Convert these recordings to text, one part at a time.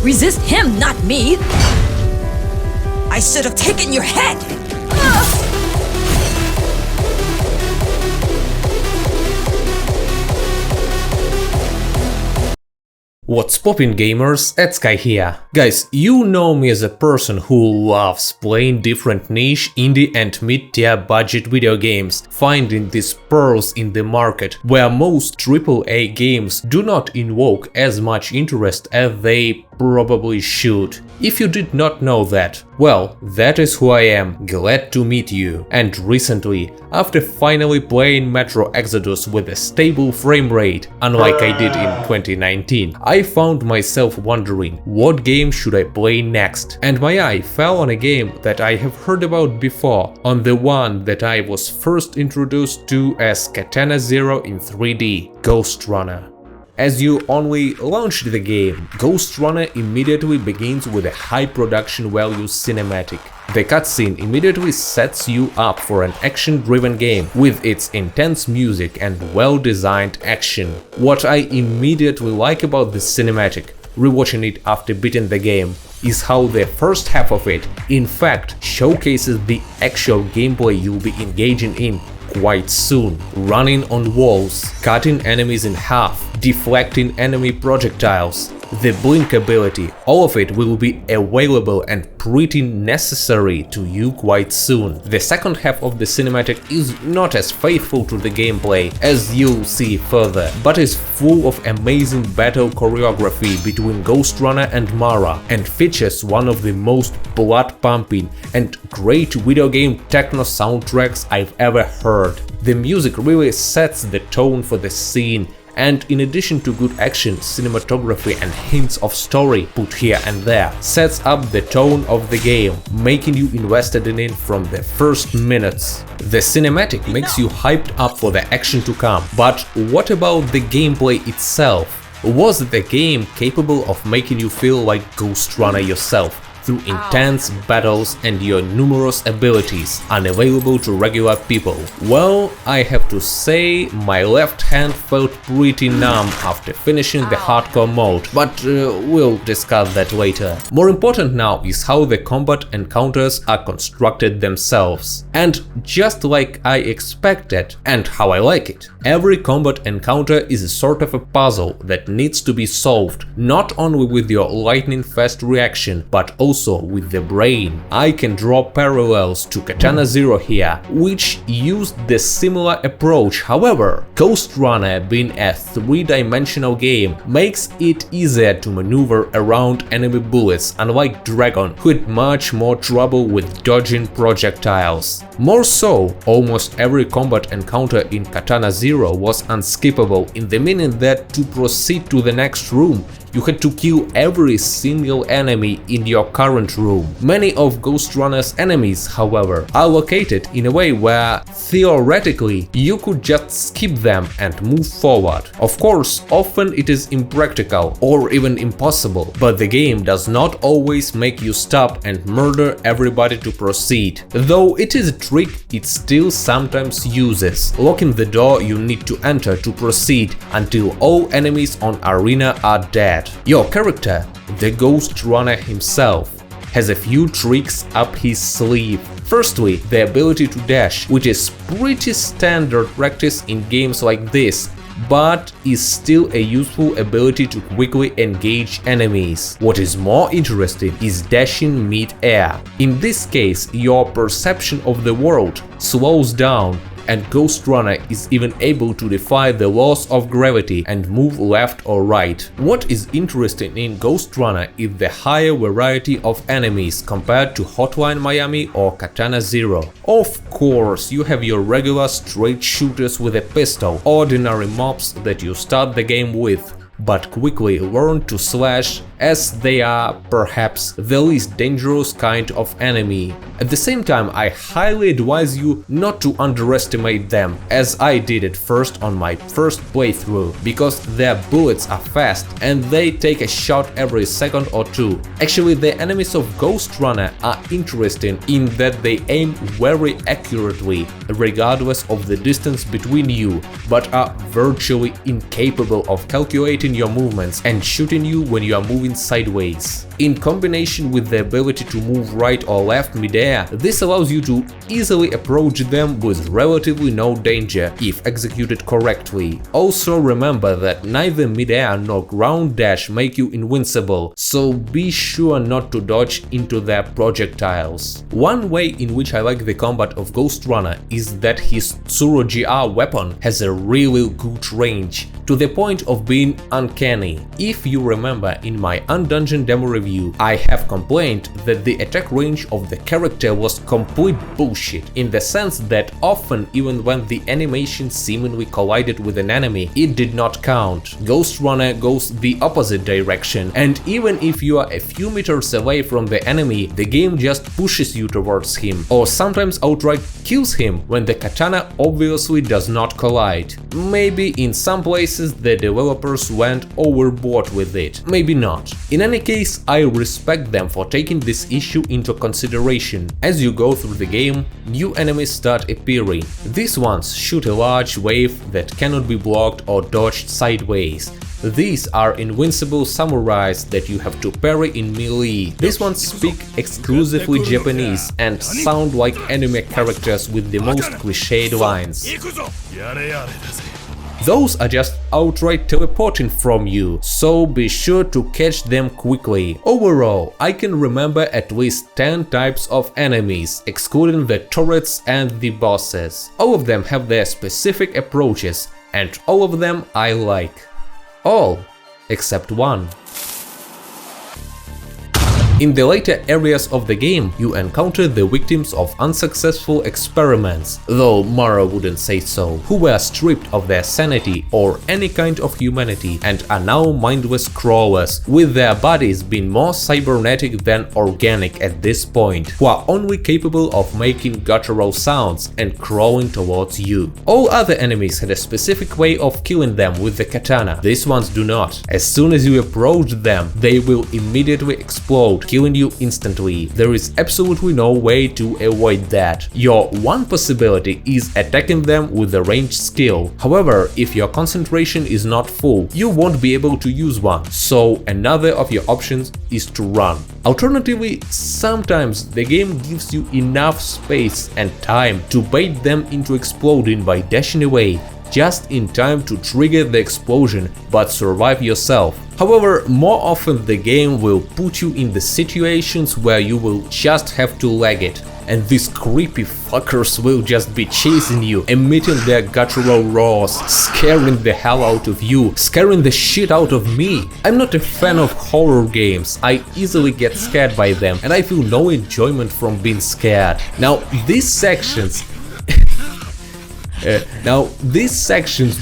Resist him, not me! I should have taken your head! What's poppin' gamers, Edsky here. Guys, you know me as a person who loves playing different niche, indie and mid-tier budget video games, finding these pearls in the market where most AAA games do not invoke as much interest as they probably should. If you did not know that, well, that is who I am, glad to meet you. And recently, after finally playing Metro Exodus with a stable frame rate, unlike I did in 2019, I found myself wondering what game should I play next. And my eye fell on a game that I have heard about before, on the one that I was first introduced to as Katana Zero in 3D, Ghostrunner. As you only launched the game, Ghostrunner immediately begins with a high production value cinematic. The cutscene immediately sets you up for an action-driven game with its intense music and well-designed action. What I immediately like about the cinematic, rewatching it after beating the game, is how the first half of it, in fact, showcases the actual gameplay you'll be engaging in quite soon. Running on walls, cutting enemies in half, deflecting enemy projectiles, the blink ability, all of it will be available and pretty necessary to you quite soon. The second half of the cinematic is not as faithful to the gameplay, as you'll see further, but is full of amazing battle choreography between Ghostrunner and Mara, and features one of the most blood-pumping and great video game techno soundtracks I've ever heard. The music really sets the tone for the scene, and in addition to good action, cinematography and hints of story put here and there, sets up the tone of the game, making you invested in it from the first minutes. The cinematic makes you hyped up for the action to come, but what about the gameplay itself? Was the game capable of making you feel like Ghostrunner yourself, through intense battles and your numerous abilities, unavailable to regular people? Well, I have to say, my left hand felt pretty numb after finishing the hardcore mode, but we'll discuss that later. More important now is how the combat encounters are constructed themselves. And just like I expected, and how I like it, every combat encounter is a sort of a puzzle that needs to be solved, not only with your lightning-fast reaction, but also with the brain. I can draw parallels to Katana Zero here, which used the similar approach. However, Ghostrunner, being a three-dimensional game, makes it easier to maneuver around enemy bullets, unlike Dragon, who had much more trouble with dodging projectiles. More so, almost every combat encounter in Katana Zero was unskippable, in the meaning that to proceed to the next room, you had to kill every single enemy in your current room. Many of Ghostrunner's enemies, however, are located in a way where, theoretically, you could just skip them and move forward. Of course, often it is impractical or even impossible, but the game does not always make you stop and murder everybody to proceed. Though it is a trick it still sometimes uses, locking the door you need to enter to proceed until all enemies on arena are dead. Your character, the Ghostrunner himself, has a few tricks up his sleeve. Firstly, the ability to dash, which is pretty standard practice in games like this, but is still a useful ability to quickly engage enemies. What is more interesting is dashing mid-air. In this case, your perception of the world slows down, and Ghostrunner is even able to defy the laws of gravity and move left or right. What is interesting in Ghostrunner is the higher variety of enemies compared to Hotline Miami or Katana Zero. Of course, you have your regular straight shooters with a pistol, ordinary mobs that you start the game with, but quickly learn to slash, as they are perhaps the least dangerous kind of enemy. At the same time, I highly advise you not to underestimate them, as I did at first on my first playthrough, because their bullets are fast and they take a shot every second or two. Actually, the enemies of Ghostrunner are interesting in that they aim very accurately, regardless of the distance between you, but are virtually incapable of calculating watching your movements and shooting you when you are moving sideways. In combination with the ability to move right or left mid-air, this allows you to easily approach them with relatively no danger if executed correctly. Also remember that neither mid-air nor ground dash make you invincible, so be sure not to dodge into their projectiles. One way in which I like the combat of Ghostrunner is that his Tsuro GR weapon has a really good range, to the point of being uncanny. If you remember, in my Undungeon demo review, I have complained that the attack range of the character was complete bullshit, in the sense that often, even when the animation seemingly collided with an enemy, it did not count. Ghostrunner goes the opposite direction, and even if you are a few meters away from the enemy, the game just pushes you towards him, or sometimes outright kills him when the katana obviously does not collide. Maybe in some places the developers went overboard with it, maybe not. In any case, I respect them for taking this issue into consideration. As you go through the game, new enemies start appearing. These ones shoot a large wave that cannot be blocked or dodged sideways. These are invincible samurais that you have to parry in melee. These ones speak exclusively Japanese and sound like anime characters with the most cliched lines. Those are just outright teleporting from you, so be sure to catch them quickly. Overall, I can remember at least 10 types of enemies, excluding the turrets and the bosses. All of them have their specific approaches, and all of them I like. All except one. In the later areas of the game, you encounter the victims of unsuccessful experiments, though Mara wouldn't say so, who were stripped of their sanity or any kind of humanity and are now mindless crawlers, with their bodies being more cybernetic than organic at this point, who are only capable of making guttural sounds and crawling towards you. All other enemies had a specific way of killing them with the katana. These ones do not. As soon as you approach them, they will immediately explode, killing you instantly. There is absolutely no way to avoid that. Your one possibility is attacking them with a ranged skill. However, if your concentration is not full, you won't be able to use one, so another of your options is to run. Alternatively, sometimes the game gives you enough space and time to bait them into exploding by dashing away, just in time to trigger the explosion but survive yourself. However, more often the game will put you in the situations where you will just have to leg it, and these creepy fuckers will just be chasing you, emitting their guttural roars, scaring the hell out of you, scaring the shit out of me. I'm not a fan of horror games, I easily get scared by them, and I feel no enjoyment from being scared. Now, these sections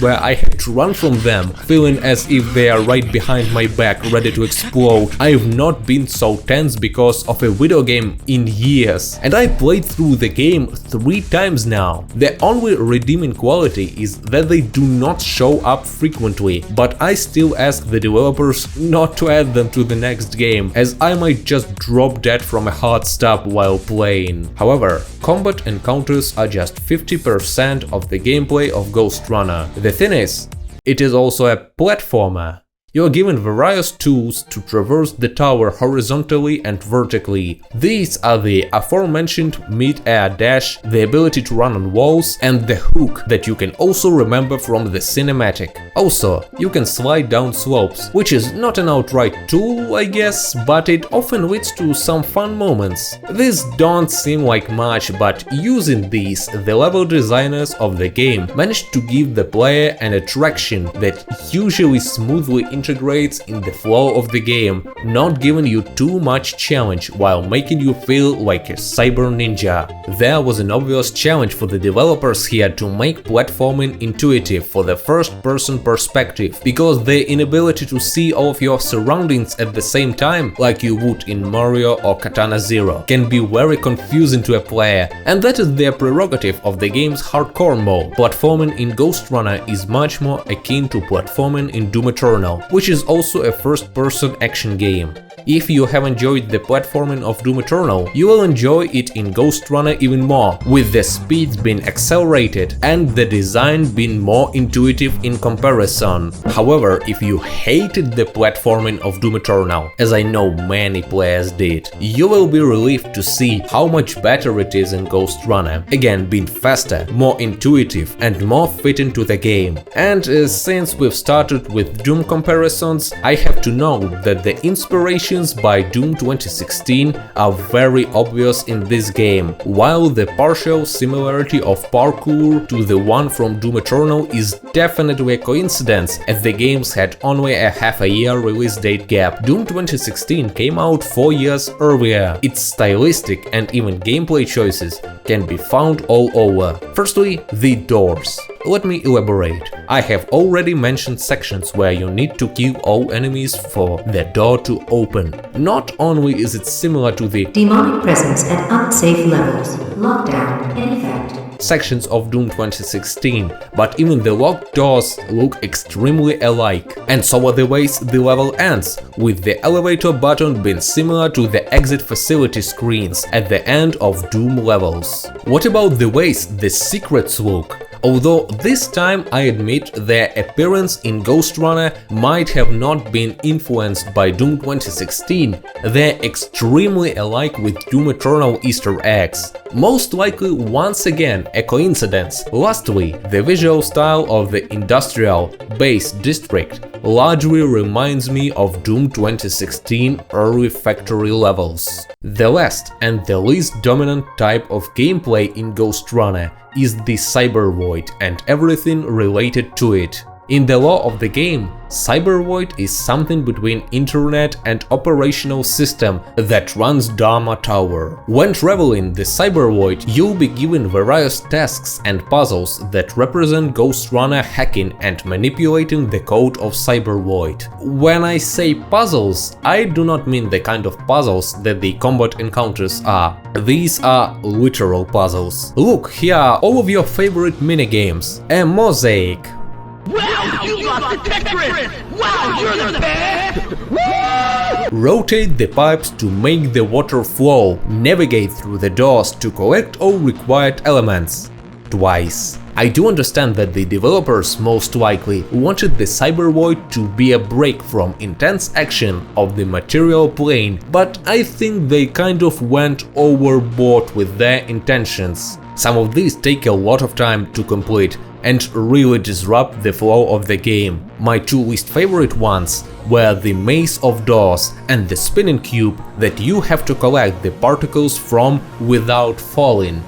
where I have to run from them, feeling as if they are right behind my back, ready to explode, I have not been so tense because of a video game in years. And I played through the game 3 times now. The only redeeming quality is that they do not show up frequently, but I still ask the developers not to add them to the next game, as I might just drop dead from a hard stop while playing. However, combat encounters are just 50% of the gameplay of Ghostrunner. The thing is, it is also a platformer. You are given various tools to traverse the tower horizontally and vertically. These are the aforementioned mid-air dash, the ability to run on walls, and the hook that you can also remember from the cinematic. Also, you can slide down slopes, which is not an outright tool, I guess, but it often leads to some fun moments. These don't seem like much, but using these, the level designers of the game managed to give the player an attraction that usually smoothly integrates in the flow of the game, not giving you too much challenge while making you feel like a cyber ninja. There was an obvious challenge for the developers here to make platforming intuitive for the first-person perspective, because the inability to see all of your surroundings at the same time, like you would in Mario or Katana Zero, can be very confusing to a player, and that is the prerogative of the game's hardcore mode. Platforming in Ghostrunner is much more akin to platforming in Doom Eternal, which is also a first-person action game. If you have enjoyed the platforming of Doom Eternal, you will enjoy it in Ghostrunner even more, with the speed being accelerated and the design being more intuitive in comparison. However, if you hated the platforming of Doom Eternal, as I know many players did, you will be relieved to see how much better it is in Ghostrunner, again being faster, more intuitive and more fitting to the game. And since we've started with Doom comparisons, I have to note that the inspirations by Doom 2016 are very obvious in this game, while the partial similarity of parkour to the one from Doom Eternal is definitely a coincidence, as the games had only a half a year release date gap. Doom 2016 came out 4 years earlier. Its stylistic and even gameplay choices can be found all over. Firstly, the doors. Let me elaborate. I have already mentioned sections where you need to kill all enemies for the door to open. Not only is it similar to the demonic presence at unsafe levels, lockdown in effect sections of Doom 2016, but even the locked doors look extremely alike. And so are the ways the level ends, with the elevator button being similar to the exit facility screens at the end of Doom levels. What about the ways the secrets look? Although this time I admit their appearance in Ghostrunner might have not been influenced by Doom 2016, they're extremely alike with Doom Eternal Easter eggs. Most likely once again a coincidence. Lastly, the visual style of the industrial base district largely reminds me of Doom 2016 early factory levels. The last and the least dominant type of gameplay in Ghostrunner is the Cybervoid and everything related to it. In the lore of the game, Cybervoid is something between internet and operational system that runs Dharma Tower. When traveling the Cybervoid, you'll be given various tasks and puzzles that represent Ghostrunner hacking and manipulating the code of Cybervoid. When I say puzzles, I do not mean the kind of puzzles that the combat encounters are. These are literal puzzles. Look, here are all of your favorite minigames. A mosaic. Wow, you got the Tetris! Wow, you're the best! Woo! Rotate the pipes to make the water flow. Navigate through the doors to collect all required elements. Twice. I do understand that the developers most likely wanted the Cybervoid to be a break from intense action of the material plane, but I think they kind of went overboard with their intentions. Some of these take a lot of time to complete and really disrupt the flow of the game. My two least favorite ones were the maze of doors and the spinning cube that you have to collect the particles from without falling.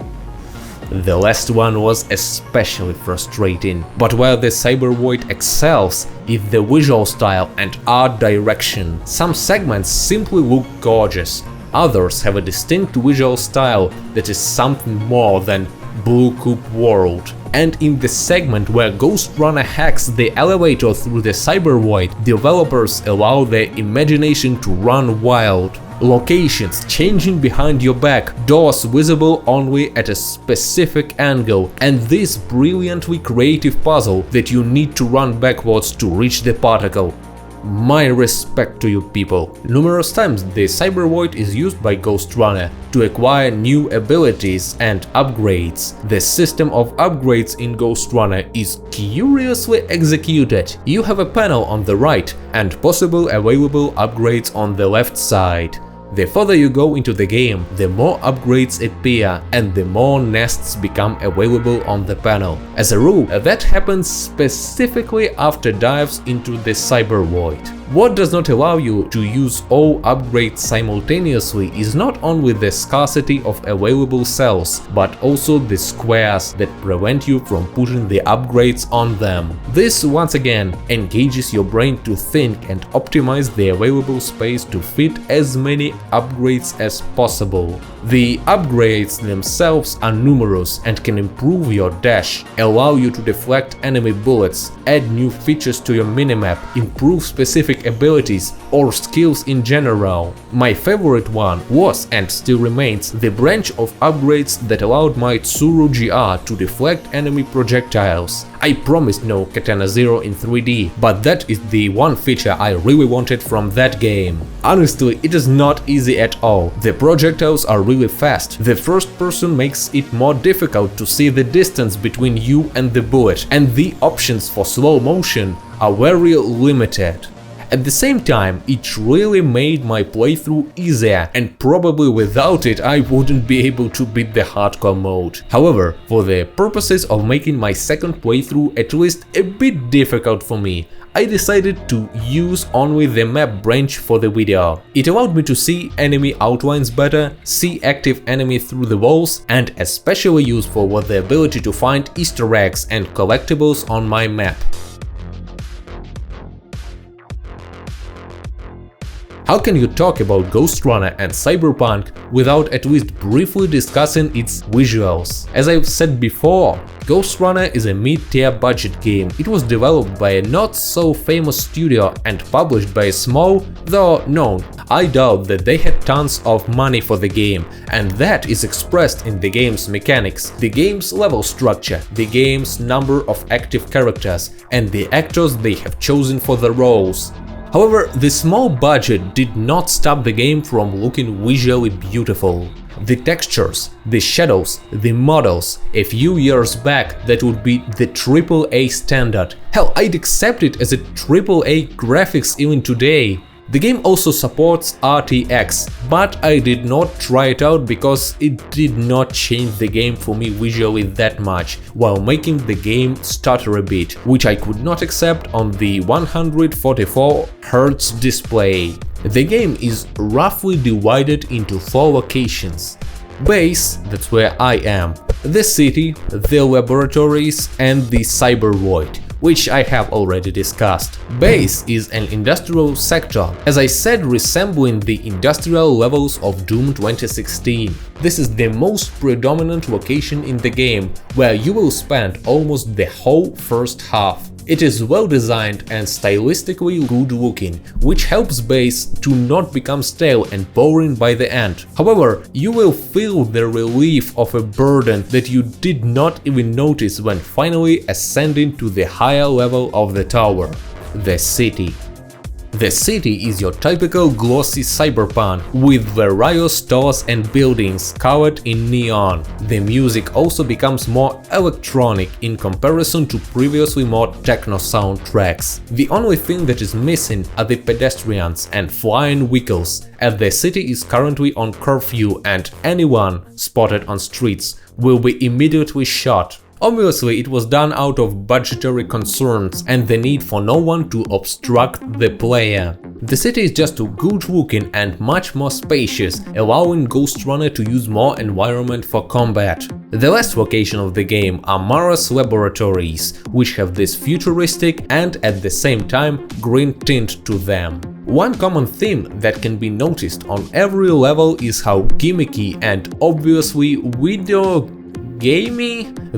The last one was especially frustrating, but where the Cybervoid excels is the visual style and art direction. Some segments simply look gorgeous, others have a distinct visual style that is something more than Blue Cube World. And in the segment where Ghostrunner hacks the elevator through the Cybervoid, developers allow their imagination to run wild. Locations changing behind your back, doors visible only at a specific angle, and this brilliantly creative puzzle that you need to run backwards to reach the particle. My respect to you people. Numerous times the Cybervoid is used by Ghostrunner to acquire new abilities and upgrades. The system of upgrades in Ghostrunner is curiously executed. You have a panel on the right and possible available upgrades on the left side. The further you go into the game, the more upgrades appear and the more nests become available on the panel. As a rule, that happens specifically after dives into the Cybervoid. What does not allow you to use all upgrades simultaneously is not only the scarcity of available cells, but also the squares that prevent you from putting the upgrades on them. This once again engages your brain to think and optimize the available space to fit as many upgrades as possible. The upgrades themselves are numerous and can improve your dash, allow you to deflect enemy bullets, add new features to your minimap, improve specific specific abilities or skills in general. My favorite one was and still remains the branch of upgrades that allowed my Tsuru GR to deflect enemy projectiles. I promised no Katana Zero in 3D, but that is the one feature I really wanted from that game. Honestly, it is not easy at all. The projectiles are really fast. The first person makes it more difficult to see the distance between you and the bullet, and the options for slow motion are very limited. At the same time, it really made my playthrough easier, and probably without it I wouldn't be able to beat the hardcore mode. However, for the purposes of making my second playthrough at least a bit difficult for me, I decided to use only the map branch for the video. It allowed me to see enemy outlines better, see active enemy through the walls, and especially useful was the ability to find Easter eggs and collectibles on my map. How can you talk about Ghostrunner and Cyberpunk without at least briefly discussing its visuals? As I've said before, Ghostrunner is a mid-tier budget game. It was developed by a not-so-famous studio and published by a small, though known. I doubt that they had tons of money for the game, and that is expressed in the game's mechanics, the game's level structure, the game's number of active characters, and the actors they have chosen for the roles. However, the small budget did not stop the game from looking visually beautiful. The textures, the shadows, the models, a few years back that would be the AAA standard. Hell, I'd accept it as a AAA graphics even today. The game also supports RTX, but I did not try it out because it did not change the game for me visually that much, while making the game stutter a bit, which I could not accept on the 144Hz display. The game is roughly divided into 4 locations. Base, that's where I am, the city, the laboratories, and the Cybervoid, which I have already discussed. Base is an industrial sector, as I said, resembling the industrial levels of Doom 2016. This is the most predominant location in the game, where you will spend almost the whole first half. It is well designed and stylistically good looking, which helps Base to not become stale and boring by the end. However, you will feel the relief of a burden that you did not even notice when finally ascending to the higher level of the tower, the city. The city is your typical glossy cyberpunk, with various stores and buildings covered in neon. The music also becomes more electronic in comparison to previously more techno soundtracks. The only thing that is missing are the pedestrians and flying vehicles, as the city is currently on curfew and anyone spotted on streets will be immediately shot. Obviously, it was done out of budgetary concerns and the need for no one to obstruct the player. The city is just good looking and much more spacious, allowing Ghostrunner to use more environment for combat. The last location of the game are Mara's laboratories, which have this futuristic and at the same time green tint to them. One common theme that can be noticed on every level is how gimmicky and obviously Videogame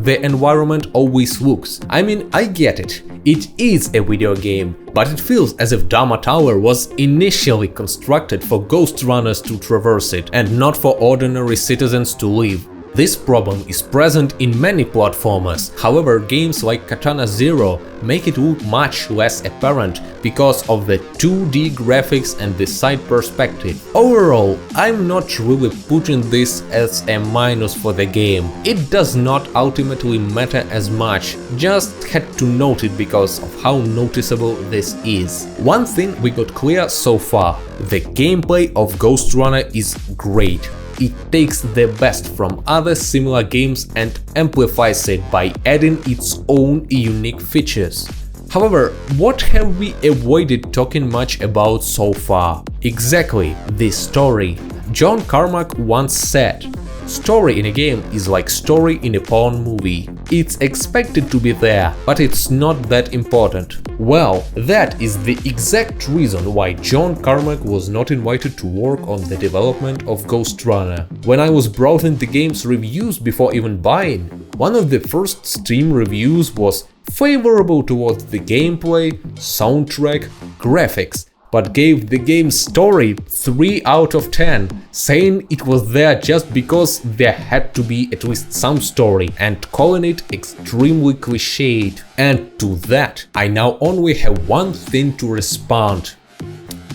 the environment always looks. I mean, I get it. It is a video game, but it feels as if Dama Tower was initially constructed for Ghostrunners to traverse it and not for ordinary citizens to live. This problem is present in many platformers, however games like Katana Zero make it look much less apparent because of the 2D graphics and the side perspective. Overall, I'm not really putting this as a minus for the game. It does not ultimately matter as much, just had to note it because of how noticeable this is. One thing we got clear so far: the gameplay of Ghostrunner is great. It takes the best from other similar games and amplifies it by adding its own unique features. However, what have we avoided talking much about so far? Exactly, the story. John Carmack once said, "Story in a game is like story in a porn movie. It's expected to be there, but it's not that important." Well, that is the exact reason why John Carmack was not invited to work on the development of Ghostrunner. When I was browsing the game's reviews before even buying, one of the first Steam reviews was favorable towards the gameplay, soundtrack, graphics, but gave the game's story 3 out of 10, saying it was there just because there had to be at least some story, and calling it extremely cliched. And to that, I now only have one thing to respond.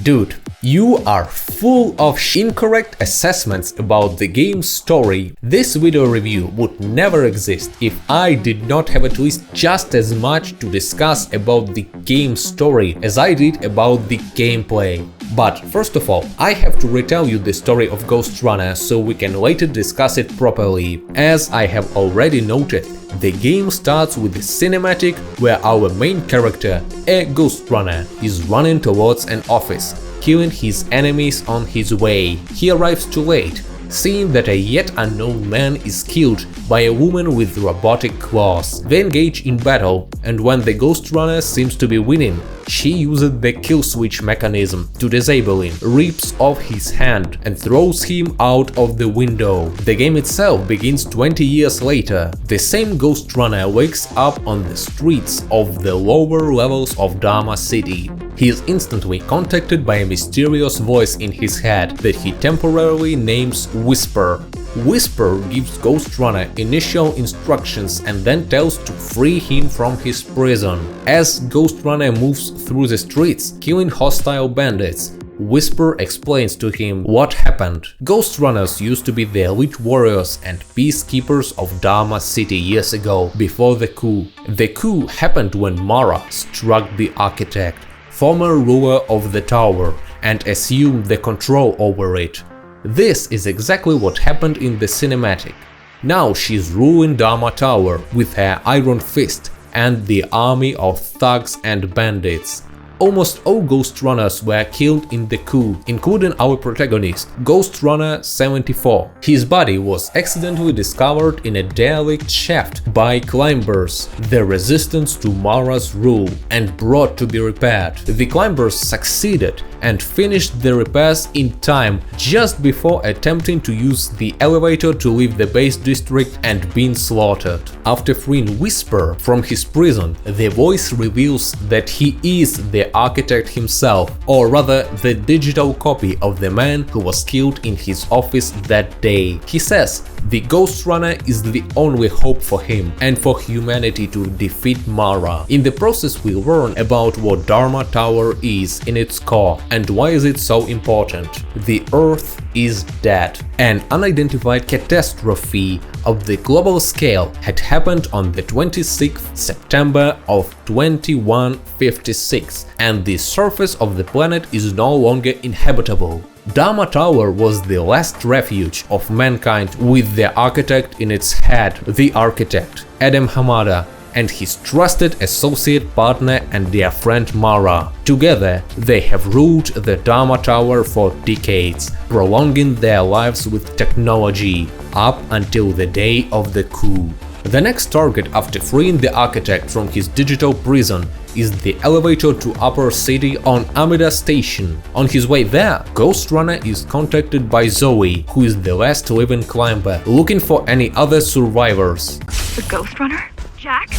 Dude, you are full of incorrect assessments about the game's story. This video review would never exist if I did not have at least just as much to discuss about the game's story as I did about the gameplay. But first of all, I have to retell you the story of Ghostrunner so we can later discuss it properly. As I have already noted, the game starts with a cinematic where our main character, a Ghostrunner, is running towards an office, killing his enemies on his way. He arrives too late, seeing that a yet unknown man is killed by a woman with robotic claws. They engage in battle, and when the Ghostrunner seems to be winning, she uses the kill switch mechanism to disable him, rips off his hand and throws him out of the window. The game itself begins 20 years later. The same Ghostrunner wakes up on the streets of the lower levels of Dharma City. He is instantly contacted by a mysterious voice in his head that he temporarily names Whisper. Whisper gives Ghostrunner initial instructions and then tells to free him from his prison. As Ghostrunner moves through the streets, killing hostile bandits, Whisper explains to him what happened. Ghostrunners used to be the elite warriors and peacekeepers of Dharma City years ago, before the coup. The coup happened when Mara struck the architect, former ruler of the tower, and assumed the control over it. This is exactly what happened in the cinematic. Now she's ruling Dharma Tower with her iron fist and the army of thugs and bandits. Almost all Ghostrunners were killed in the coup, including our protagonist, Ghostrunner 74. His body was accidentally discovered in a derelict shaft by climbers, the resistance to Mara's rule, and brought to be repaired. The climbers succeeded and finished the repairs in time, just before attempting to use the elevator to leave the base district and being slaughtered. After freeing Whisper from his prison, the voice reveals that he is the architect himself, or rather the digital copy of the man who was killed in his office that day. He says the Ghostrunner is the only hope for him and for humanity to defeat Mara. In the process we learn about what Dharma Tower is in its core and why is it so important. The Earth is dead. An unidentified catastrophe of the global scale had happened on the 26th September of 2156, and the surface of the planet is no longer inhabitable. Dharma Tower was the last refuge of mankind, with the architect in its head, the architect, Adam Hamada, and his trusted associate partner and dear friend Mara. Together, they have ruled the Dharma Tower for decades, prolonging their lives with technology, up until the day of the coup. The next target after freeing the architect from his digital prison is the elevator to Upper City on Amida Station. On his way there, Ghostrunner is contacted by Zoe, who is the last living climber, looking for any other survivors. The Ghostrunner? Jack?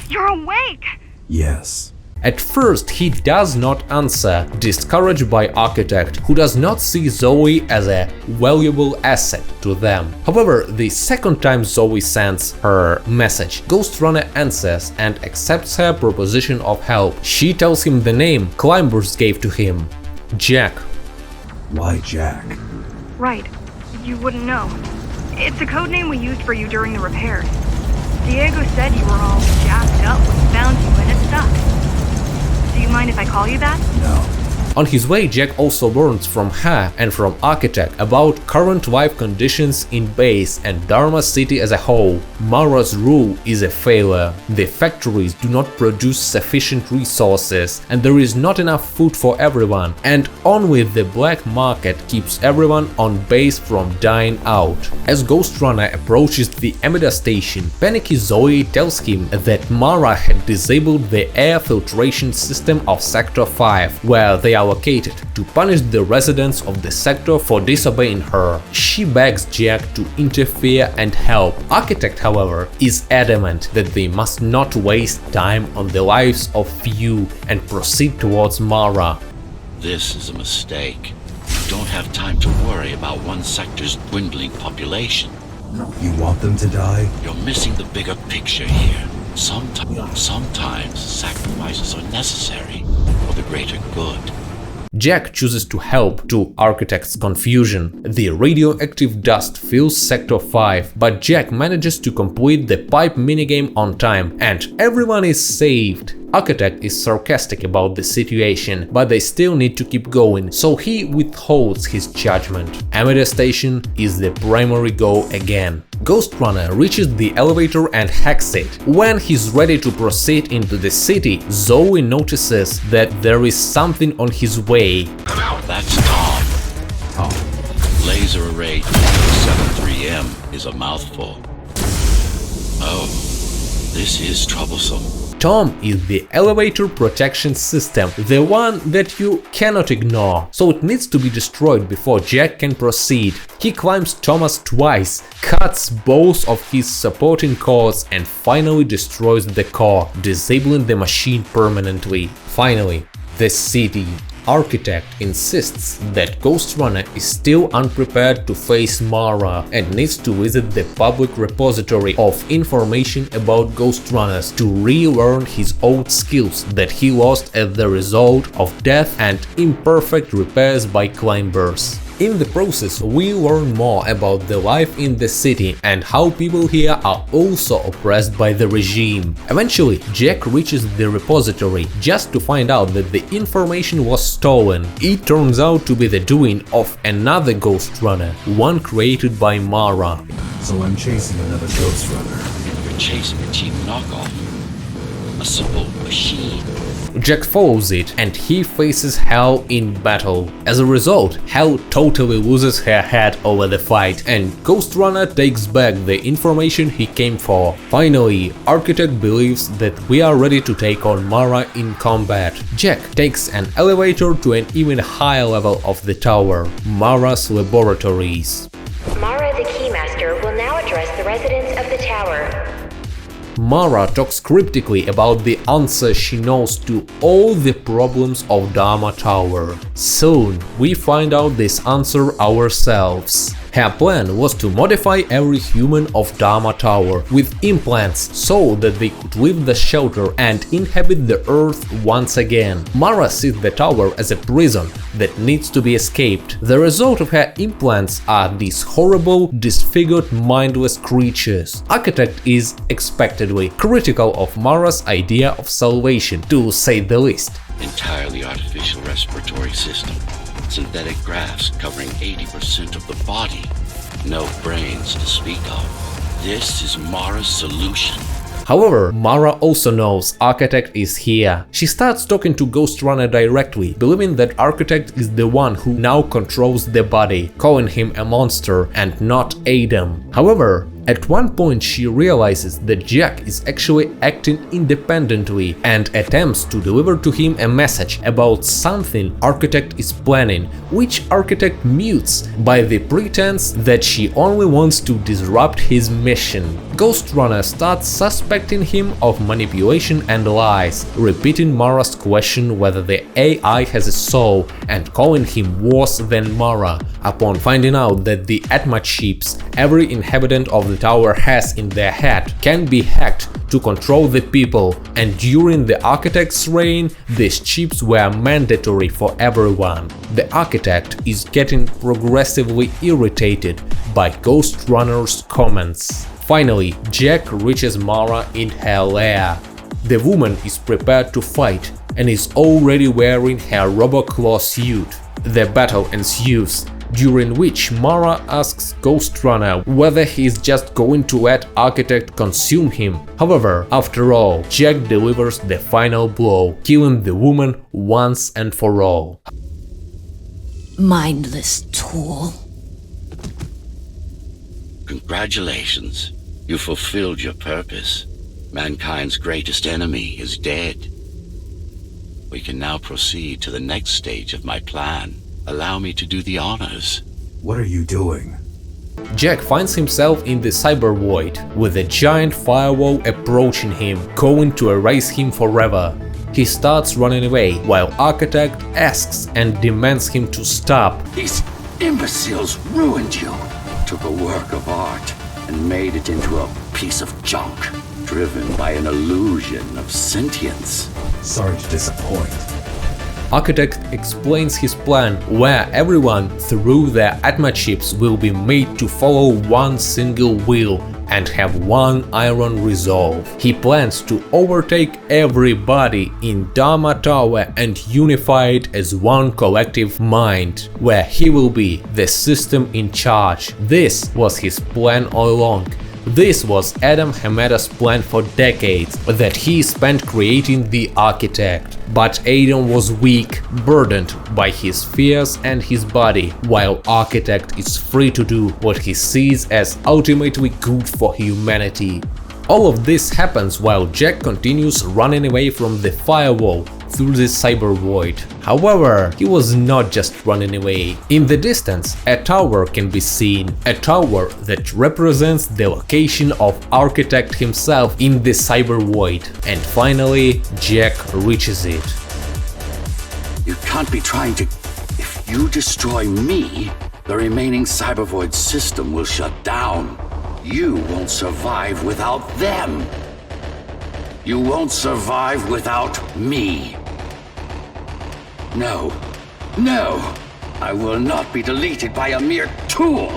You're awake! Yes. At first, he does not answer, discouraged by Architect, who does not see Zoe as a valuable asset to them. However, the second time Zoe sends her message, Ghostrunner answers and accepts her proposition of help. She tells him the name climbers gave to him, Jack. Why Jack? Right. You wouldn't know. It's a code name we used for you during the repairs. Diego said you were all jacked up when he found you and it sucked. Do you mind if I call you that? No. On his way, Jack also learns from her and from Architect about current life conditions in base and Dharma City as a whole. Mara's rule is a failure. The factories do not produce sufficient resources, and there is not enough food for everyone, and only the black market keeps everyone on base from dying out. As Ghostrunner approaches the Amida station, panicky Zoe tells him that Mara had disabled the air filtration system of Sector 5, where they are allocated to punish the residents of the sector for disobeying her. She begs Jack to interfere and help. Architect, however, is adamant that they must not waste time on the lives of few and proceed towards Mara. This is a mistake. You don't have time to worry about one sector's dwindling population. You want them to die? You're missing the bigger picture here. Sometimes sacrifices are necessary for the greater good. Jack chooses to help to Architect's confusion. The radioactive dust fills Sector 5, but Jack manages to complete the pipe minigame on time, and everyone is saved. Architect is sarcastic about the situation, but they still need to keep going, so he withholds his judgment. Amida Station is the primary goal again. Ghostrunner reaches the elevator and hacks it. When he's ready to proceed into the city, Zoe notices that there is something on his way. That's Tom. Oh, Laser array 73M is a mouthful. Oh, this is troublesome. Tom is the elevator protection system, the one that you cannot ignore, so it needs to be destroyed before Jack can proceed. He climbs Thomas twice, cuts both of his supporting cores and finally destroys the core, disabling the machine permanently. Finally, the city. Architect insists that Ghostrunner is still unprepared to face Mara and needs to visit the public repository of information about Ghostrunners to relearn his old skills that he lost as the result of death and imperfect repairs by climbers. In the process, we learn more about the life in the city and how people here are also oppressed by the regime. Eventually, Jack reaches the repository just to find out that the information was stolen. It turns out to be the doing of another Ghostrunner, one created by Mara. so I'm chasing another Ghostrunner. You're chasing a cheap knockoff. A simple machine. Jack follows it and he faces HEL in battle. As a result, HEL totally loses her head over the fight and Ghostrunner takes back the information he came for. Finally, Architect believes that we are ready to take on Mara in combat. Jack takes an elevator to an even higher level of the tower, Mara's laboratories. Mara the Keymaster will now address the residents of the tower. Mara talks cryptically about the answer she knows to all the problems of Dharma Tower. Soon, we find out this answer ourselves. Her plan was to modify every human of Dharma Tower with implants so that they could leave the shelter and inhabit the earth once again. Mara sees the tower as a prison that needs to be escaped. The result of her implants are these horrible, disfigured, mindless creatures. Architect is expectedly critical of Mara's idea of salvation, to say the least. Entirely artificial respiratory system. Synthetic grafts covering 80% of the body. No brains to speak of. This is Mara's solution. However, Mara also knows Architect is here. She starts talking to Ghostrunner directly, believing that Architect is the one who now controls the body, calling him a monster and not Adam. However, at one point she realizes that Jack is actually acting independently and attempts to deliver to him a message about something Architect is planning, which Architect mutes by the pretense that she only wants to disrupt his mission. Ghostrunner starts suspecting him of manipulation and lies, repeating Mara's question whether the AI has a soul and calling him worse than Mara. Upon finding out that the Atma chips every inhabitant of the tower has in their head can be hacked to control the people, and during the Architect's reign, these chips were mandatory for everyone. The Architect is getting progressively irritated by Ghostrunner's comments. Finally, Jack reaches Mara in her lair. The woman is prepared to fight and is already wearing her RoboClaw suit. The battle ensues, during which Mara asks Ghostrunner whether he is just going to let Architect consume him. However, after all, Jack delivers the final blow, killing the woman once and for all. Mindless tool. Congratulations. You fulfilled your purpose. Mankind's greatest enemy is dead. We can now proceed to the next stage of my plan. Allow me to do the honors. What are you doing? Jack finds himself in the Cybervoid, with a giant firewall approaching him, going to erase him forever. He starts running away, while Architect asks and demands him to stop. These imbeciles ruined you. Took a work of art and made it into a piece of junk, driven by an illusion of sentience. Sorry to disappoint. Architect explains his plan, where everyone through their Atma chips will be made to follow one single will and have one iron resolve. He plans to overtake everybody in Dharma Tower and unify it as one collective mind, where he will be the system in charge. This was his plan all along. This was Adam Hameda's plan for decades, that he spent creating the Architect. But Addon was weak, burdened by his fears and his body, while Architect is free to do what he sees as ultimately good for humanity. All of this happens while Jack continues running away from the firewall through the Cybervoid. However, he was not just running away. In the distance, a tower can be seen, a tower that represents the location of Architect himself in the Cybervoid. And finally, Jack reaches it. You can't be trying to... If you destroy me, the remaining Cybervoid system will shut down. You won't survive without them. You won't survive without me. No, no, I will not be deleted by a mere tool.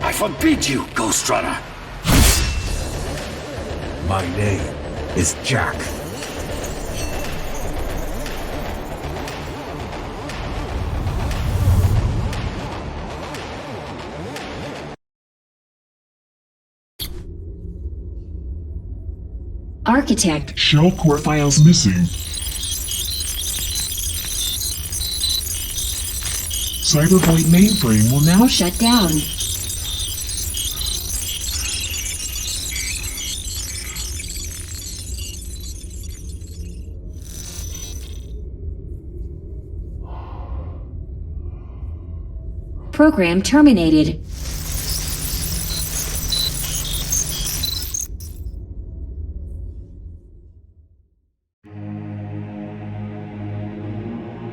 I forbid you, Ghostrunner. My name is Jack. Architect. Shell core files missing. Cybervoid mainframe will now Shut down. Program terminated.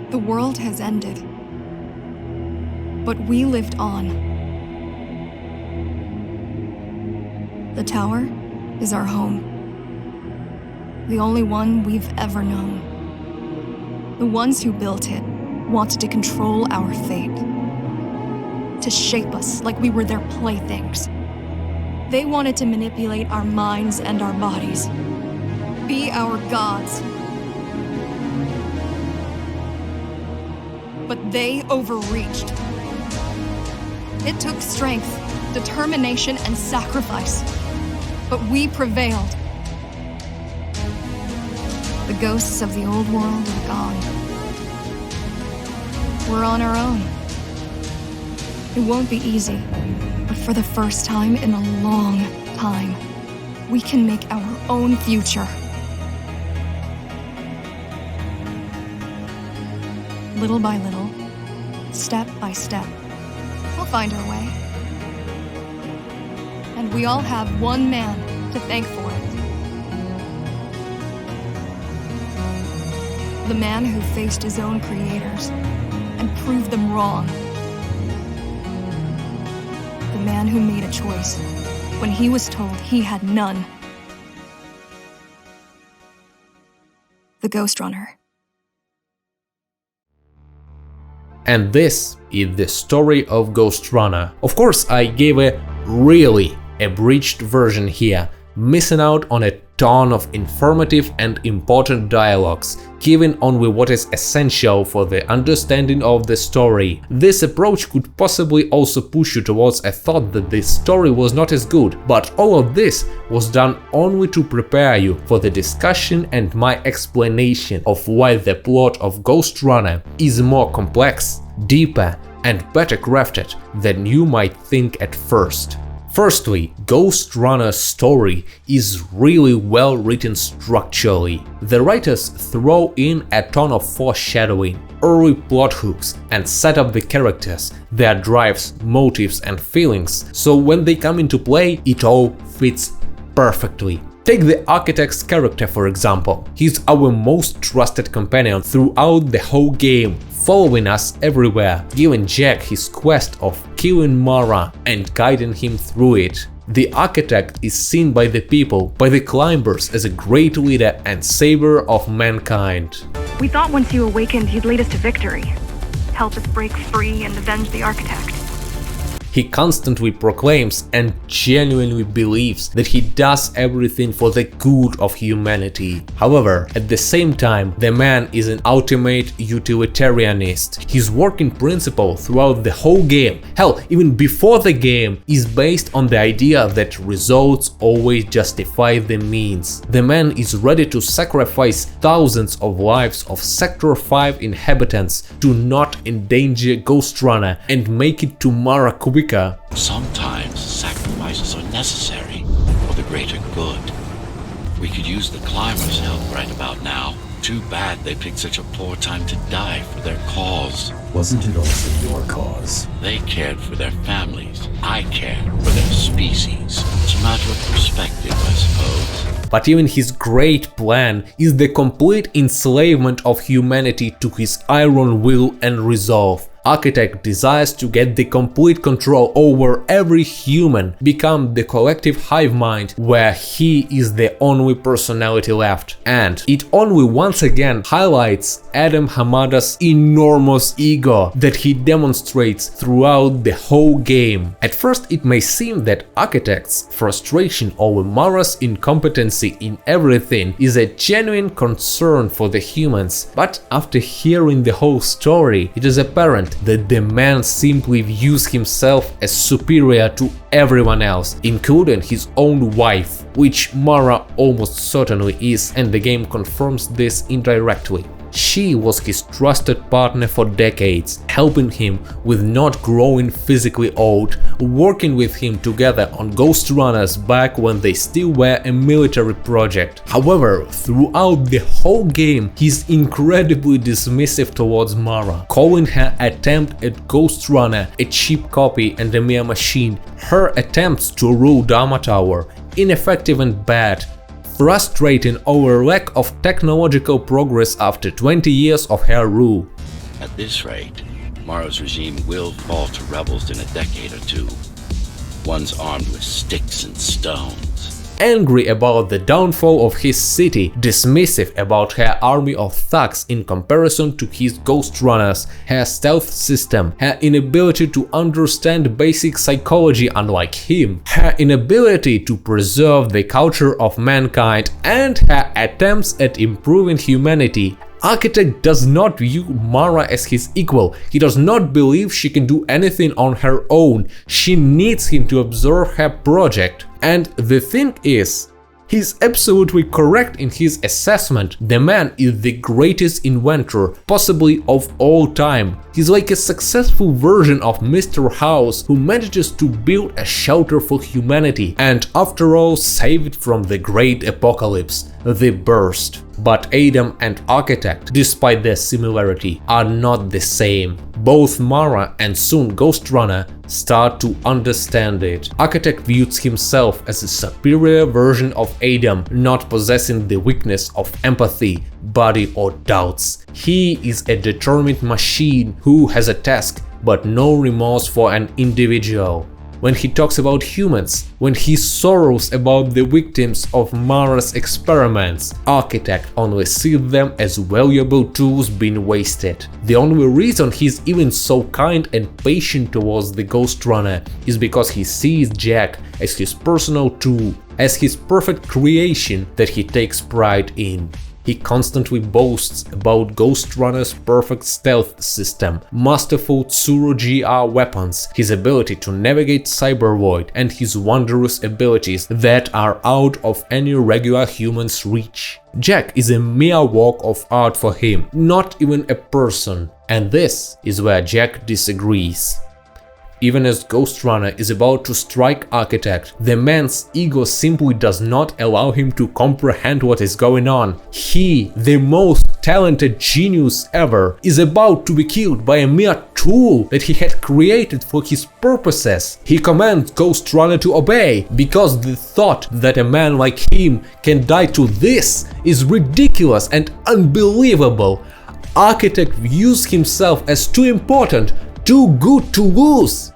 The world has ended. But we lived on. The tower is our home. The only one we've ever known. The ones who built it wanted to control our fate. To shape us like we were their playthings. They wanted to manipulate our minds and our bodies. Be our gods. But they overreached. It took strength, determination, and sacrifice. But we prevailed. The ghosts of the old world are gone. We're on our own. It won't be easy, but for the first time in a long time, we can make our own future. Little by little, step by step, we'll find our way. And we all have one man to thank for it. The man who faced his own creators and proved them wrong. The man who made a choice when he was told he had none. The Ghostrunner. And this is the story of Ghostrunner. Of course, I gave a really abridged version here, missing out on a ton of informative and important dialogues, giving only what is essential for the understanding of the story. This approach could possibly also push you towards a thought that the story was not as good, but all of this was done only to prepare you for the discussion and my explanation of why the plot of Ghostrunner is more complex, deeper, and better crafted than you might think at first. Firstly, Ghostrunner's story is really well written structurally. The writers throw in a ton of foreshadowing, early plot hooks, and set up the characters, their drives, motives and feelings, so when they come into play, it all fits perfectly. Take the Architect's character for example. He's our most trusted companion throughout the whole game, following us everywhere, giving Jack his quest of killing Mara and guiding him through it. The Architect is seen by the people, by the climbers, as a great leader and savior of mankind. We thought once you awakened, you'd lead us to victory. Help us break free and avenge the Architect. He constantly proclaims and genuinely believes that he does everything for the good of humanity. However, at the same time, the man is an ultimate utilitarianist. His working principle throughout the whole game, hell, even before the game, is based on the idea that results always justify the means. The man is ready to sacrifice thousands of lives of Sector 5 inhabitants to not endanger Ghostrunner and make it to Mara quicker. Sometimes sacrifices are necessary for the greater good. We could use the climbers' help right about now. Too bad they picked such a poor time to die for their cause. Wasn't it also your cause? They cared for their families. I cared for their species. It's a matter of perspective, I suppose. But even his great plan is the complete enslavement of humanity to his iron will and resolve. Architect desires to get the complete control over every human, become the collective hive mind where he is the only personality left. And it only once again highlights Adam Hamada's enormous ego that he demonstrates throughout the whole game. At first it may seem that Architect's frustration over Mara's incompetency in everything is a genuine concern for the humans, but after hearing the whole story, it is apparent that the man simply views himself as superior to everyone else, including his own wife, which Mara almost certainly is, and the game confirms this indirectly. She was his trusted partner for decades, helping him with not growing physically old, working with him together on Ghostrunners back when they still were a military project. However, throughout the whole game, he's incredibly dismissive towards Mara, calling her attempt at Ghostrunner a cheap copy and a mere machine, her attempts to rule Dharma Tower ineffective and bad, frustrating our lack of technological progress after 20 years of her rule. At this rate, Mara's regime will fall to rebels in a decade or two, ones armed with sticks and stones. Angry about the downfall of his city, dismissive about her army of thugs in comparison to his Ghostrunners, her stealth system, her inability to understand basic psychology unlike him, her inability to preserve the culture of mankind, and her attempts at improving humanity. Architect does not view Mara as his equal. He does not believe she can do anything on her own. She needs him to observe her project. And the thing is, he's absolutely correct in his assessment. The man is the greatest inventor, possibly of all time. He's like a successful version of Mr. House who manages to build a shelter for humanity and after all save it from the great apocalypse, the burst. But Adam and Architect, despite their similarity, are not the same. Both Mara and soon Ghostrunner start to understand it. Architect views himself as a superior version of Adam, not possessing the weakness of empathy, body or doubts. He is a determined machine who has a task but no remorse for an individual. When he talks about humans, when he sorrows about the victims of Mara's experiments, Architect only sees them as valuable tools being wasted. The only reason he's even so kind and patient towards the Ghostrunner is because he sees Jack as his personal tool, as his perfect creation that he takes pride in. He constantly boasts about Ghostrunner's perfect stealth system, masterful Tsuru-GR weapons, his ability to navigate Cybervoid, and his wondrous abilities that are out of any regular human's reach. Jack is a mere work of art for him, not even a person. And this is where Jack disagrees. Even as Ghostrunner is about to strike Architect, the man's ego simply does not allow him to comprehend what is going on. He, the most talented genius ever, is about to be killed by a mere tool that he had created for his purposes. He commands Ghostrunner to obey, because the thought that a man like him can die to this is ridiculous and unbelievable. Architect views himself as too important, too good to lose.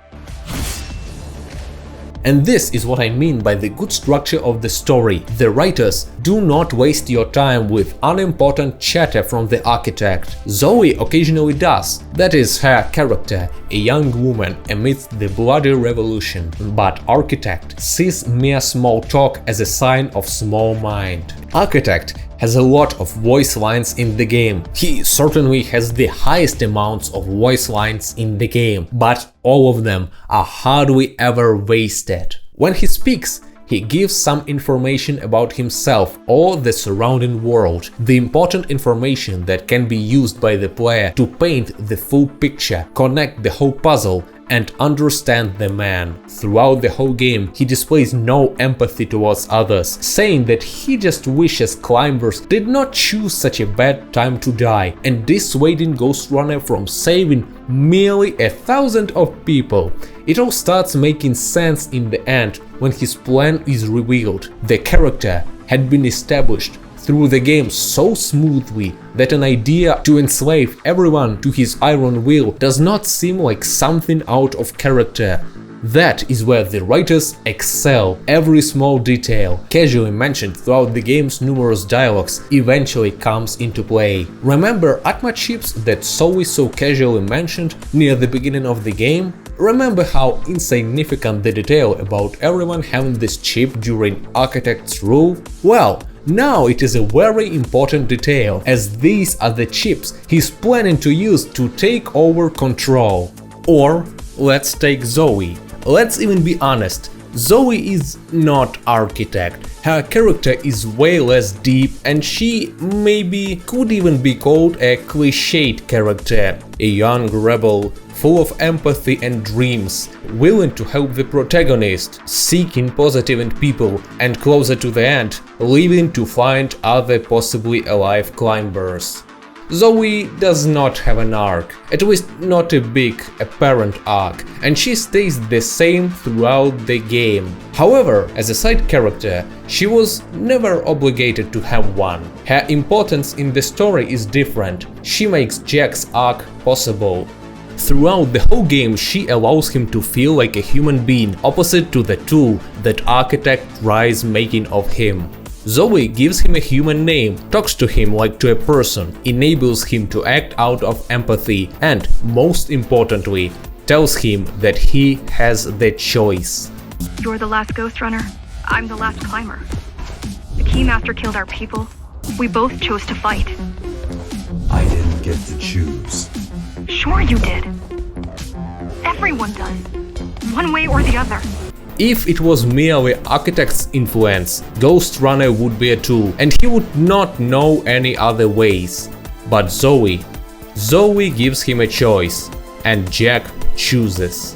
And this is what I mean by the good structure of the story. The writers do not waste your time with unimportant chatter from the Architect. Zoe occasionally does. That is her character, a young woman amidst the bloody revolution. But Architect sees mere small talk as a sign of small mind. Architect has a lot of voice lines in the game. He certainly has the highest amounts of voice lines in the game, but all of them are hardly ever wasted. When he speaks, he gives some information about himself or the surrounding world, the important information that can be used by the player to paint the full picture, connect the whole puzzle, and understand the man. Throughout the whole game, he displays no empathy towards others, saying that he just wishes climbers did not choose such a bad time to die, and dissuading Ghostrunner from saving merely 1,000 of people. It all starts making sense in the end when his plan is revealed. The character had been established through the game so smoothly that an idea to enslave everyone to his iron will does not seem like something out of character. That is where the writers excel. Every small detail, casually mentioned throughout the game's numerous dialogues, eventually comes into play. Remember Atma chips that Zoe so casually mentioned near the beginning of the game? Remember how insignificant the detail about everyone having this chip during Architect's rule? Well, now it is a very important detail, as these are the chips he's planning to use to take over control. Or let's take Zoe. Let's even be honest, Zoe is not Architect. Her character is way less deep, and she maybe could even be called a cliched character. A young rebel, full of empathy and dreams, willing to help the protagonist, seeking positive in people, and closer to the end, leaving to find other possibly alive climbers. Zoe does not have an arc, at least not a big, apparent arc, and she stays the same throughout the game. However, as a side character, she was never obligated to have one. Her importance in the story is different. She makes Jack's arc possible. Throughout the whole game, she allows him to feel like a human being, opposite to the tool that Architect tries making of him. Zoe gives him a human name, talks to him like to a person, enables him to act out of empathy, and, most importantly, tells him that he has the choice. You're the last Ghostrunner. I'm the last climber. The Keymaster killed our people. We both chose to fight. I didn't get to choose. Sure you did. Everyone does. One way or the other. If it was merely Architect's influence, Ghostrunner would be a tool, and he would not know any other ways. But Zoe gives him a choice, and Jack chooses.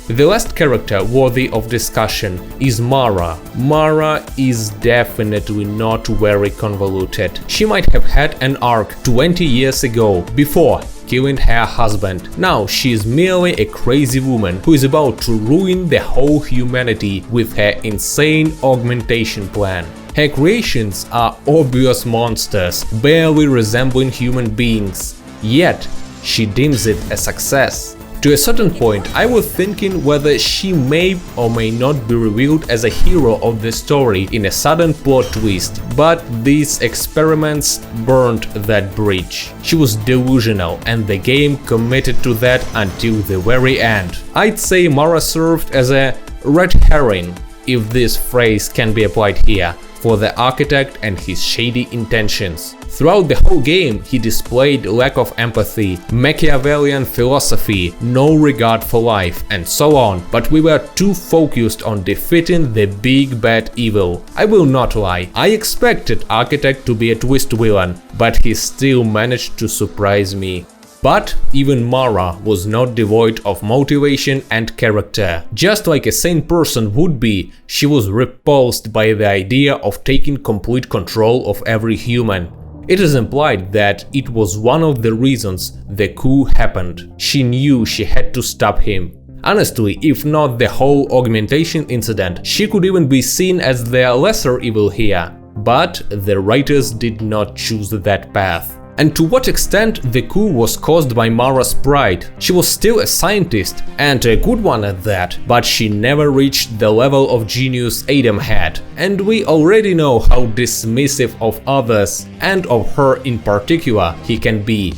The last character worthy of discussion is Mara. Mara is definitely not very convoluted. She might have had an arc 20 years ago, before killing her husband. Now she is merely a crazy woman who is about to ruin the whole humanity with her insane augmentation plan. Her creations are obvious monsters, barely resembling human beings, yet she deems it a success. To a certain point, I was thinking whether she may or may not be revealed as a hero of the story in a sudden plot twist, but these experiments burned that bridge. She was delusional, and the game committed to that until the very end. I'd say Mara served as a red herring, if this phrase can be applied here, for the Architect and his shady intentions. Throughout the whole game, he displayed lack of empathy, Machiavellian philosophy, no regard for life, and so on, but we were too focused on defeating the big bad evil. I will not lie, I expected Architect to be a twist villain, but he still managed to surprise me. But even Mara was not devoid of motivation and character. Just like a sane person would be, she was repulsed by the idea of taking complete control of every human. It is implied that it was one of the reasons the coup happened. She knew she had to stop him. Honestly, if not the whole augmentation incident, she could even be seen as the lesser evil here. But the writers did not choose that path. And to what extent the coup was caused by Mara's pride? She was still a scientist, and a good one at that, but she never reached the level of genius Adam had. And we already know how dismissive of others, and of her in particular, he can be.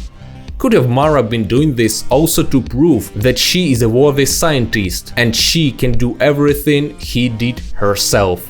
Could have Mara been doing this also to prove that she is a worthy scientist, and she can do everything he did herself?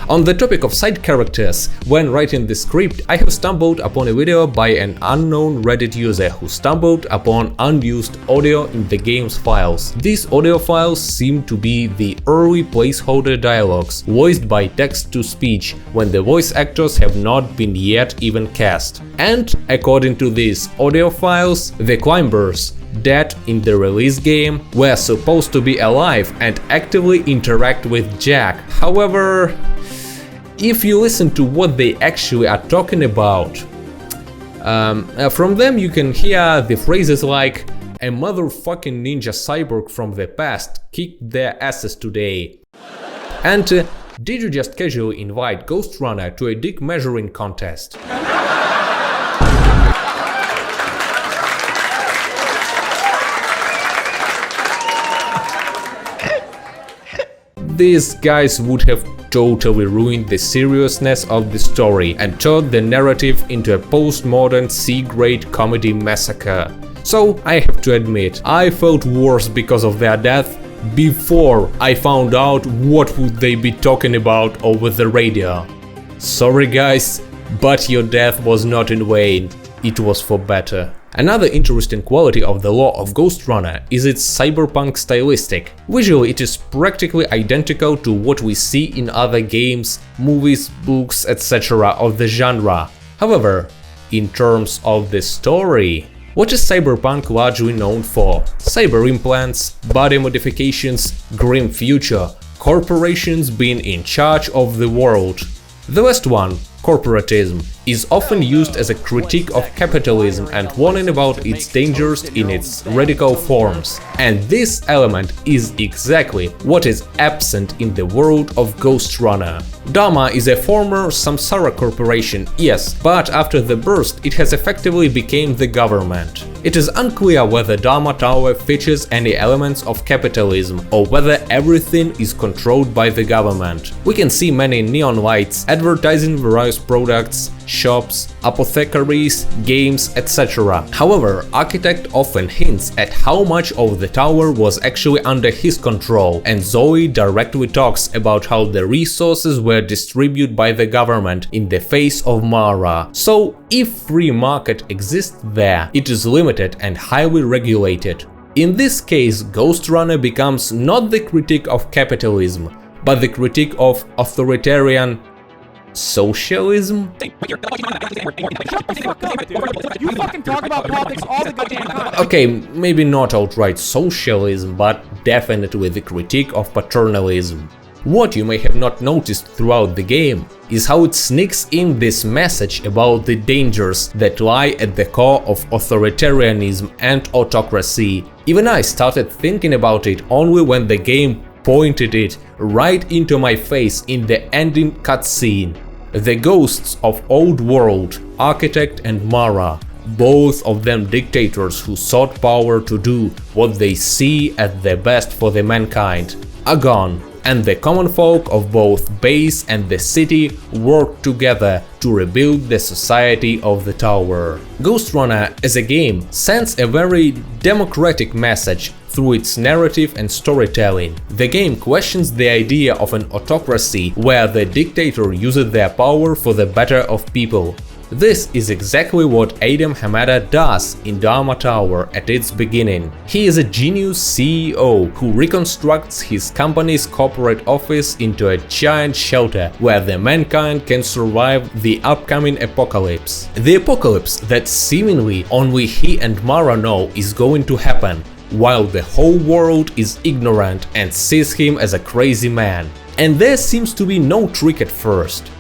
On the topic of side characters, when writing the script, I have stumbled upon a video by an unknown Reddit user who stumbled upon unused audio in the game's files. These audio files seem to be the early placeholder dialogues, voiced by text-to-speech, when the voice actors have not been yet even cast. And, according to these audio files, the climbers, dead in the release game, were supposed to be alive and actively interact with Jack. However, if you listen to what they actually are talking about, from them you can hear the phrases like "a motherfucking ninja cyborg from the past kicked their asses today" and "did you just casually invite Ghostrunner to a dick measuring contest?" These guys would have totally ruined the seriousness of the story and turned the narrative into a postmodern C-grade comedy massacre. So I have to admit, I felt worse because of their death before I found out what would they be talking about over the radio. Sorry guys, but your death was not in vain, it was for better. Another interesting quality of the lore of Ghostrunner is its cyberpunk stylistic. Visually, it is practically identical to what we see in other games, movies, books, etc. of the genre. However, in terms of the story, what is Cyberpunk largely known for? Cyber implants, body modifications, grim future, corporations being in charge of the world. The last one, corporatism, is often used as a critique of capitalism and warning about its dangers in its radical forms. And this element is exactly what is absent in the world of Ghostrunner. Dharma is a former Samsara corporation, yes, but after the burst it has effectively become the government. It is unclear whether Dharma Tower features any elements of capitalism or whether everything is controlled by the government. We can see many neon lights advertising various products, shops, apothecaries, games, etc. However, Architect often hints at how much of the tower was actually under his control, and Zoe directly talks about how the resources were distributed by the government in the face of Mara. So, if free market exists there, it is limited and highly regulated. In this case, Ghostrunner becomes not the critique of capitalism, but the critique of authoritarian socialism? You fucking talk about politics all the goddamn time. Okay, maybe not outright socialism, but definitely the critique of paternalism. What you may have not noticed throughout the game is how it sneaks in this message about the dangers that lie at the core of authoritarianism and autocracy. Even I started thinking about it only when the game pointed it right into my face in the ending cutscene. The ghosts of Old World, Architect and Mara, both of them dictators who sought power to do what they see as the best for the mankind, are gone, and the common folk of both base and the city work together to rebuild the society of the tower. Ghostrunner as a game sends a very democratic message through its narrative and storytelling. The game questions the idea of an autocracy where the dictator uses their power for the better of people. This is exactly what Adam Hamada does in Dharma Tower at its beginning. He is a genius CEO who reconstructs his company's corporate office into a giant shelter where the mankind can survive the upcoming apocalypse. The apocalypse that seemingly only he and Mara know is going to happen, while the whole world is ignorant and sees him as a crazy man. And there seems to be no trick at first.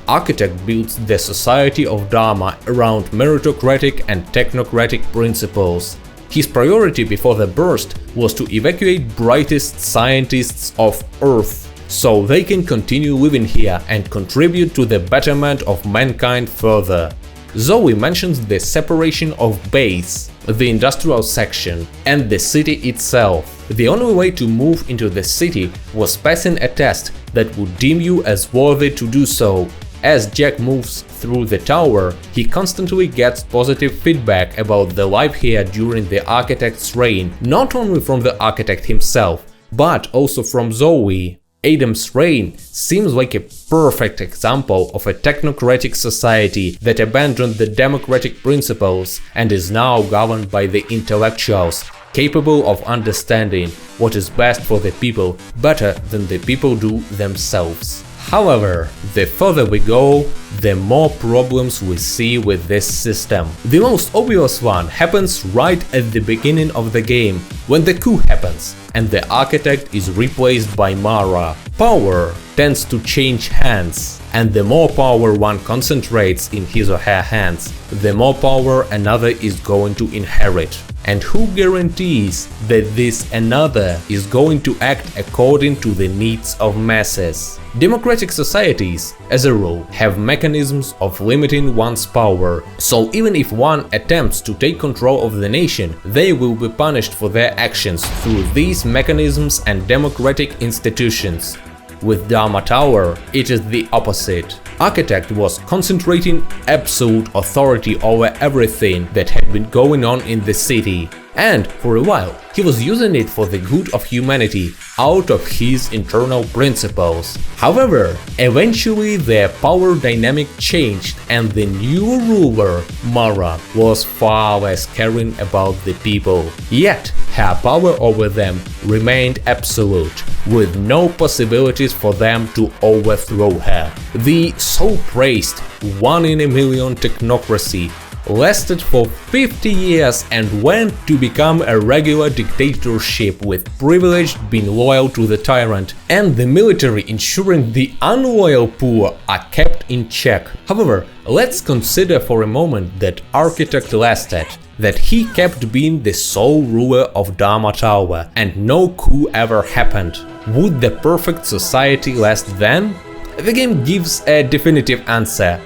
Architect builds the society of Dharma around meritocratic and technocratic principles. His priority before the burst was to evacuate brightest scientists of Earth, so they can continue living here and contribute to the betterment of mankind further. Zoe mentions the separation of base, the industrial section, and the city itself. The only way to move into the city was passing a test that would deem you as worthy to do so. As Jack moves through the tower, he constantly gets positive feedback about the life here during the architect's reign, not only from the architect himself, but also from Zoe. Adam's reign seems like a perfect example of a technocratic society that abandoned the democratic principles and is now governed by the intellectuals, capable of understanding what is best for the people better than the people do themselves. However, the further we go, the more problems we see with this system. The most obvious one happens right at the beginning of the game, when the coup happens and the architect is replaced by Mara. Power tends to change hands, and the more power one concentrates in his or her hands, the more power another is going to inherit. And who guarantees that this another is going to act according to the needs of masses? Democratic societies, as a rule, have mechanisms of limiting one's power, so even if one attempts to take control of the nation, they will be punished for their actions through these mechanisms and democratic institutions. With Dharma Tower, it is the opposite. Architect was concentrating absolute authority over everything that had been going on in the city, and for a while he was using it for the good of humanity out of his internal principles. However, eventually their power dynamic changed and the new ruler, Mara, was far less caring about the people. Yet her power over them remained absolute, with no possibilities for them to overthrow her. The so-praised 1 in a million technocracy lasted for 50 years and went to become a regular dictatorship with privileged being loyal to the tyrant and the military ensuring the unloyal poor are kept in check. However, let's consider for a moment that Architect lasted, that he kept being the sole ruler of Dharma Tower and no coup ever happened. Would the perfect society last then? The game gives a definitive answer.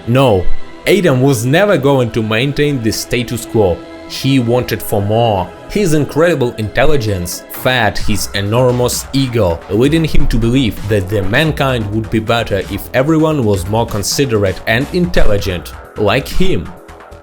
No. Adam was never going to maintain the status quo. He wanted for more. His incredible intelligence fed his enormous ego, leading him to believe that the mankind would be better if everyone was more considerate and intelligent, like him.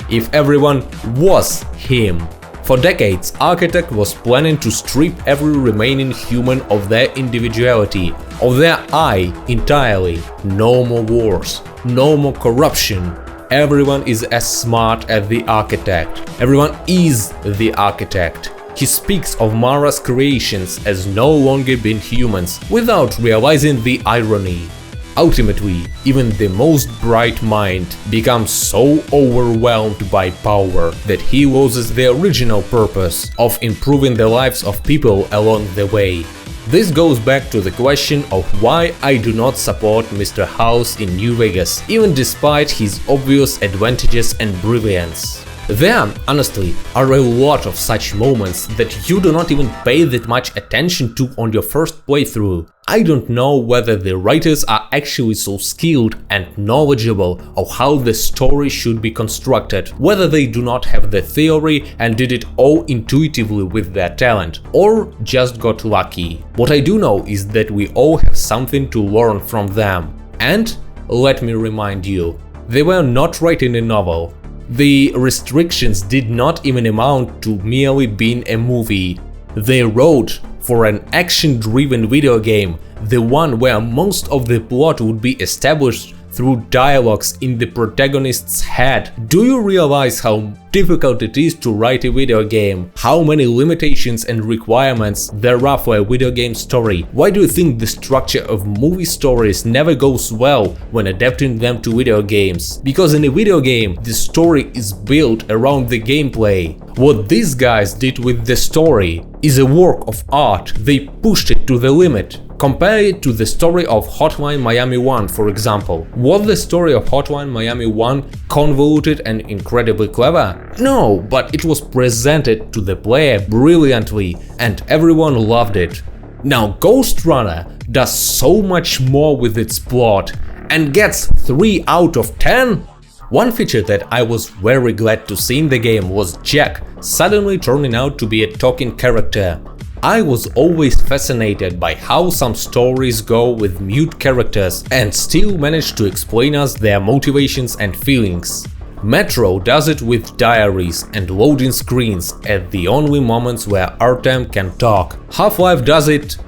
If everyone was him. For decades, Architect was planning to strip every remaining human of their individuality, of their I entirely. No more wars, no more corruption. Everyone is as smart as the Architect. Everyone is the Architect. He speaks of Mara's creations as no longer being humans, without realizing the irony. Ultimately, even the most bright mind becomes so overwhelmed by power that he loses the original purpose of improving the lives of people along the way. This goes back to the question of why I do not support Mr. House in New Vegas, even despite his obvious advantages and brilliance. There, honestly, are a lot of such moments that you do not even pay that much attention to on your first playthrough. I don't know whether the writers are actually so skilled and knowledgeable of how the story should be constructed, whether they do not have the theory and did it all intuitively with their talent, or just got lucky. What I do know is that we all have something to learn from them. And, let me remind you, they were not writing a novel. The restrictions did not even amount to merely being a movie. They wrote for an action-driven video game, the one where most of the plot would be established through dialogues in the protagonist's head. Do you realize how difficult it is to write a video game? How many limitations and requirements there are for a video game story? Why do you think the structure of movie stories never goes well when adapting them to video games? Because in a video game, the story is built around the gameplay. What these guys did with the story is a work of art. They pushed it to the limit. Compare it to the story of Hotline Miami 1, for example. Was the story of Hotline Miami 1 convoluted and incredibly clever? No, but it was presented to the player brilliantly and everyone loved it. Now Ghostrunner does so much more with its plot and gets 3 out of 10? One feature that I was very glad to see in the game was Jack suddenly turning out to be a talking character. I was always fascinated by how some stories go with mute characters and still manage to explain us their motivations and feelings. Metro does it with diaries and loading screens at the only moments where Artem can talk. Half-Life does it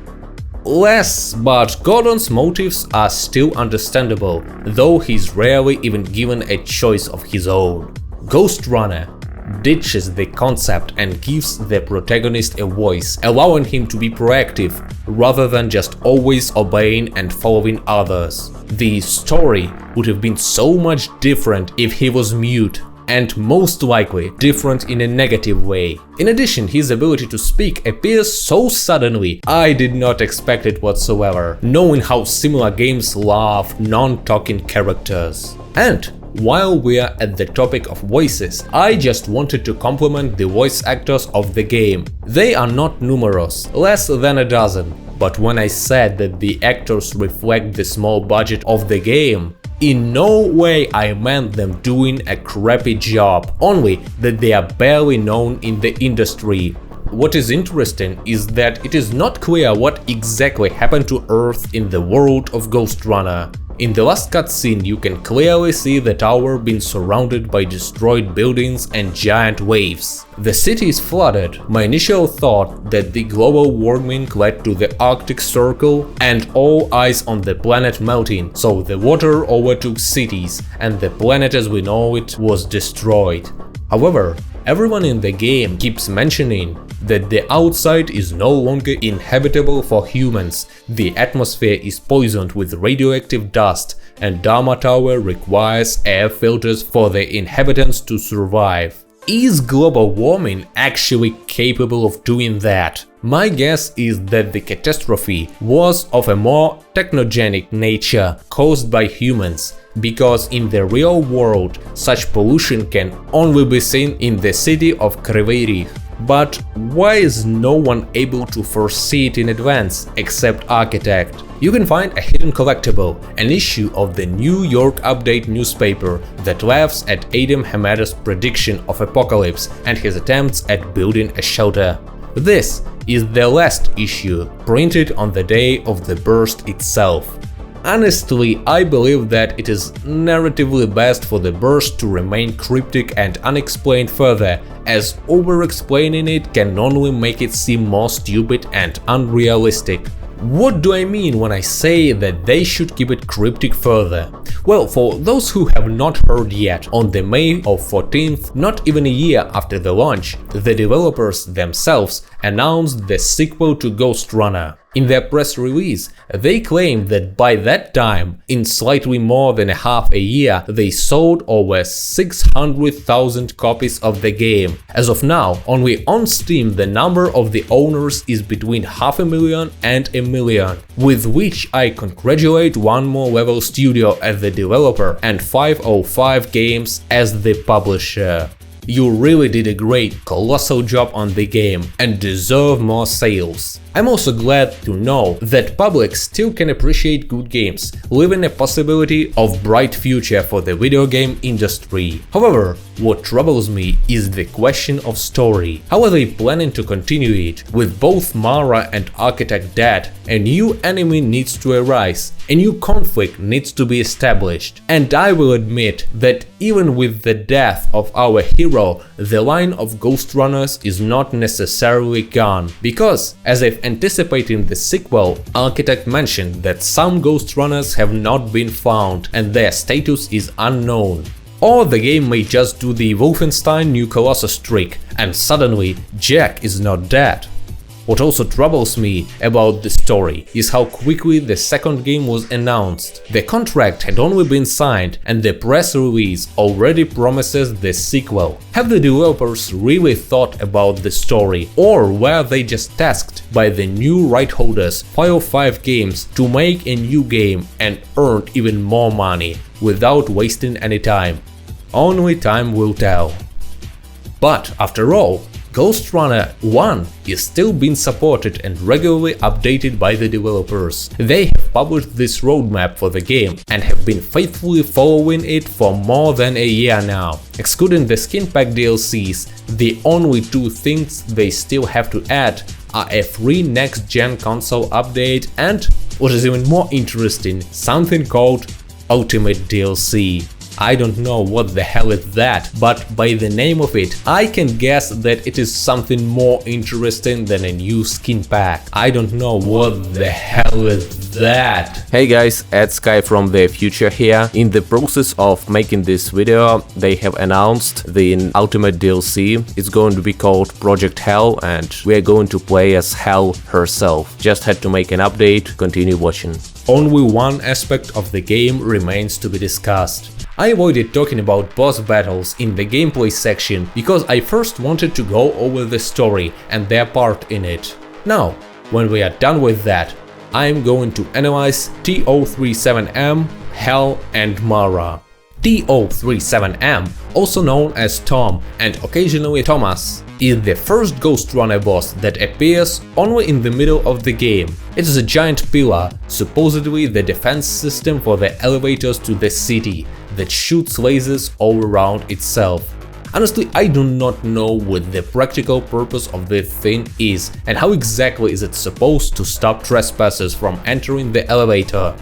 less, but Gordon's motives are still understandable, though he's rarely even given a choice of his own. Ghostrunner ditches the concept and gives the protagonist a voice, allowing him to be proactive rather than just always obeying and following others. The story would have been so much different if he was mute, and most likely different in a negative way. In addition, his ability to speak appears so suddenly, I did not expect it whatsoever, knowing how similar games love non-talking characters. And while we are at the topic of voices, I just wanted to compliment the voice actors of the game. They are not numerous, less than a dozen, but when I said that the actors reflect the small budget of the game, in no way I meant them doing a crappy job, only that they are barely known in the industry. What is interesting is that it is not clear what exactly happened to Earth in the world of Ghostrunner. In the last cutscene you can clearly see the tower being surrounded by destroyed buildings and giant waves. The city is flooded. My initial thought that the global warming led to the Arctic Circle and all ice on the planet melting, so the water overtook cities and the planet as we know it was destroyed. However, everyone in the game keeps mentioning that the outside is no longer inhabitable for humans, the atmosphere is poisoned with radioactive dust, and Dharma Tower requires air filters for the inhabitants to survive. Is global warming actually capable of doing that? My guess is that the catastrophe was of a more technogenic nature caused by humans, because in the real world such pollution can only be seen in the city of Kryvyi Rih. But why is no one able to foresee it in advance, except Architect? You can find a hidden collectible, an issue of the New York Update newspaper that laughs at Adam Hamada's prediction of apocalypse and his attempts at building a shelter. This is the last issue, printed on the day of the burst itself. Honestly, I believe that it is narratively best for the burst to remain cryptic and unexplained further, as over-explaining it can only make it seem more stupid and unrealistic. What do I mean when I say that they should keep it cryptic further? Well, for those who have not heard yet, on the May of 14th, not even a year after the launch, the developers themselves announced the sequel to Ghostrunner. In their press release, they claimed that by that time, in slightly more than half a year, they sold over 600,000 copies of the game. As of now, only on Steam the number of the owners is between 500,000 and 1 million, with which I congratulate One More Level Studio as the developer and 505 Games as the publisher. You really did a great, colossal job on the game and deserve more sales. I'm also glad to know that public still can appreciate good games, leaving a possibility of bright future for the video game industry. However, what troubles me is the question of story. How are they planning to continue it? With both Mara and Architect dead, a new enemy needs to arise, a new conflict needs to be established. And I will admit that even with the death of our hero hero, the line of Ghostrunners is not necessarily gone, because, as if anticipating the sequel, Architect mentioned that some Ghostrunners have not been found and their status is unknown. Or the game may just do the Wolfenstein New Colossus trick, and suddenly Jack is not dead. What also troubles me about the story is how quickly the second game was announced. The contract had only been signed and the press release already promises the sequel. Have the developers really thought about the story, or were they just tasked by the new right holders, File 5 Games, to make a new game and earn even more money without wasting any time? Only time will tell. But after all, Ghostrunner 1 is still being supported and regularly updated by the developers. They have published this roadmap for the game and have been faithfully following it for more than a year now. Excluding the skin pack DLCs, the only two things they still have to add are a free next-gen console update and, what is even more interesting, something called Ultimate DLC. I don't know what the hell is that, but by the name of it, I can guess that it is something more interesting than a new skin pack. I don't know what the hell is that. Hey guys, Sky from the future here. In the process of making this video, they have announced the Ultimate DLC. It's going to be called Project HEL and we are going to play as HEL herself. Just had to make an update, continue watching. Only one aspect of the game remains to be discussed. I avoided talking about boss battles in the gameplay section because I first wanted to go over the story and their part in it. Now, when we are done with that, I'm going to analyze T037M, HEL and Mara. T037M, also known as Tom and occasionally Thomas, is the first Ghostrunner boss that appears only in the middle of the game. It is a giant pillar, supposedly the defense system for the elevators to the city, that shoots lasers all around itself. Honestly, I do not know what the practical purpose of this thing is and how exactly is it supposed to stop trespassers from entering the elevator.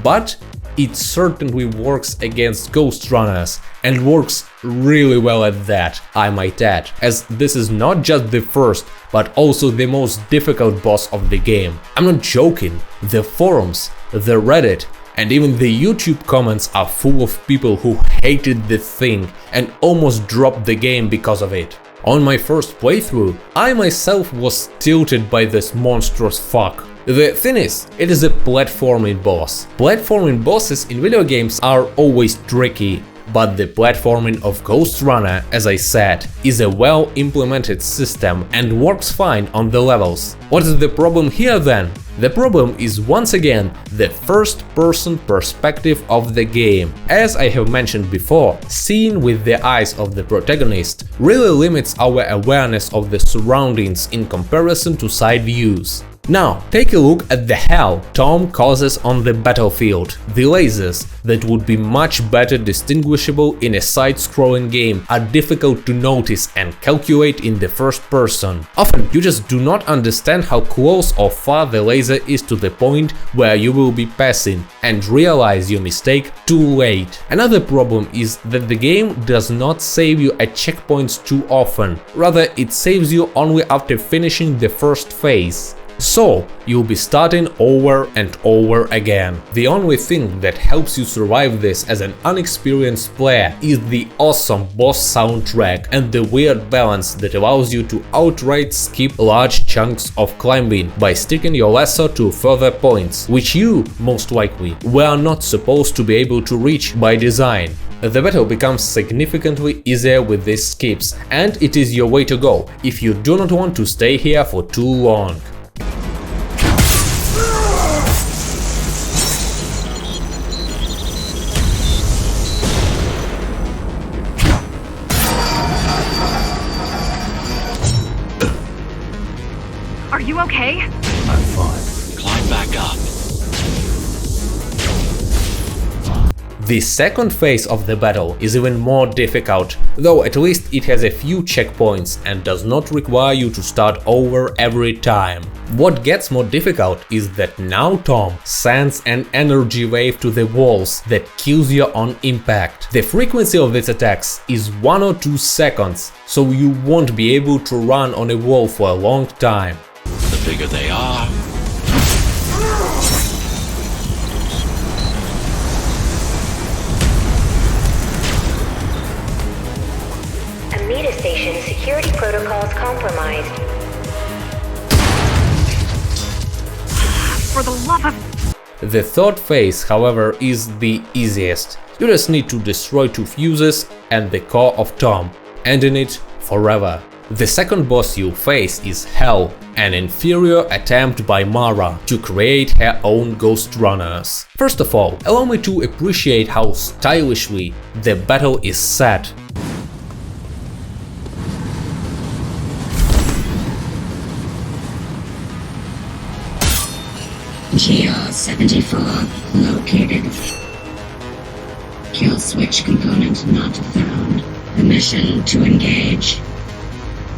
But it certainly works against Ghostrunners, and works really well at that, I might add, as this is not just the first, but also the most difficult boss of the game. I'm not joking, the forums, the Reddit, and even the YouTube comments are full of people who hated the thing and almost dropped the game because of it. On my first playthrough, I myself was tilted by this monstrous fuck. The thing is, it is a platforming boss. Platforming bosses in video games are always tricky, but the platforming of Ghostrunner, as I said, is a well-implemented system and works fine on the levels. What is the problem here then? The problem is once again the first-person perspective of the game. As I have mentioned before, seeing with the eyes of the protagonist really limits our awareness of the surroundings in comparison to side views. Now, take a look at the hell Tom causes on the battlefield. The lasers that would be much better distinguishable in a side-scrolling game are difficult to notice and calculate in the first person. Often you just do not understand how close or far the laser is to the point where you will be passing and realize your mistake too late. Another problem is that the game does not save you at checkpoints too often, rather it saves you only after finishing the first phase. So, you'll be starting over and over again. The only thing that helps you survive this as an unexperienced player is the awesome boss soundtrack and the weird balance that allows you to outright skip large chunks of climbing by sticking your lasso to further points, which you, most likely, were not supposed to be able to reach by design. The battle becomes significantly easier with these skips, and it is your way to go if you do not want to stay here for too long. Are you okay? I'm fine. Climb back up. The second phase of the battle is even more difficult, though at least it has a few checkpoints and does not require you to start over every time. What gets more difficult is that now Tom sends an energy wave to the walls that kills you on impact. The frequency of its attacks is 1 or 2 seconds, so you won't be able to run on a wall for a long time. The bigger they are, Amida Station security protocols compromised. For the love of... The third phase, however, is the easiest. You just need to destroy 2 fuses and the core of Tom, ending it forever. The second boss you face is HEL, an inferior attempt by Mara to create her own Ghostrunners. First of all, allow me to appreciate how stylishly the battle is set. GR-74 located. Kill switch component not found. Permission to engage.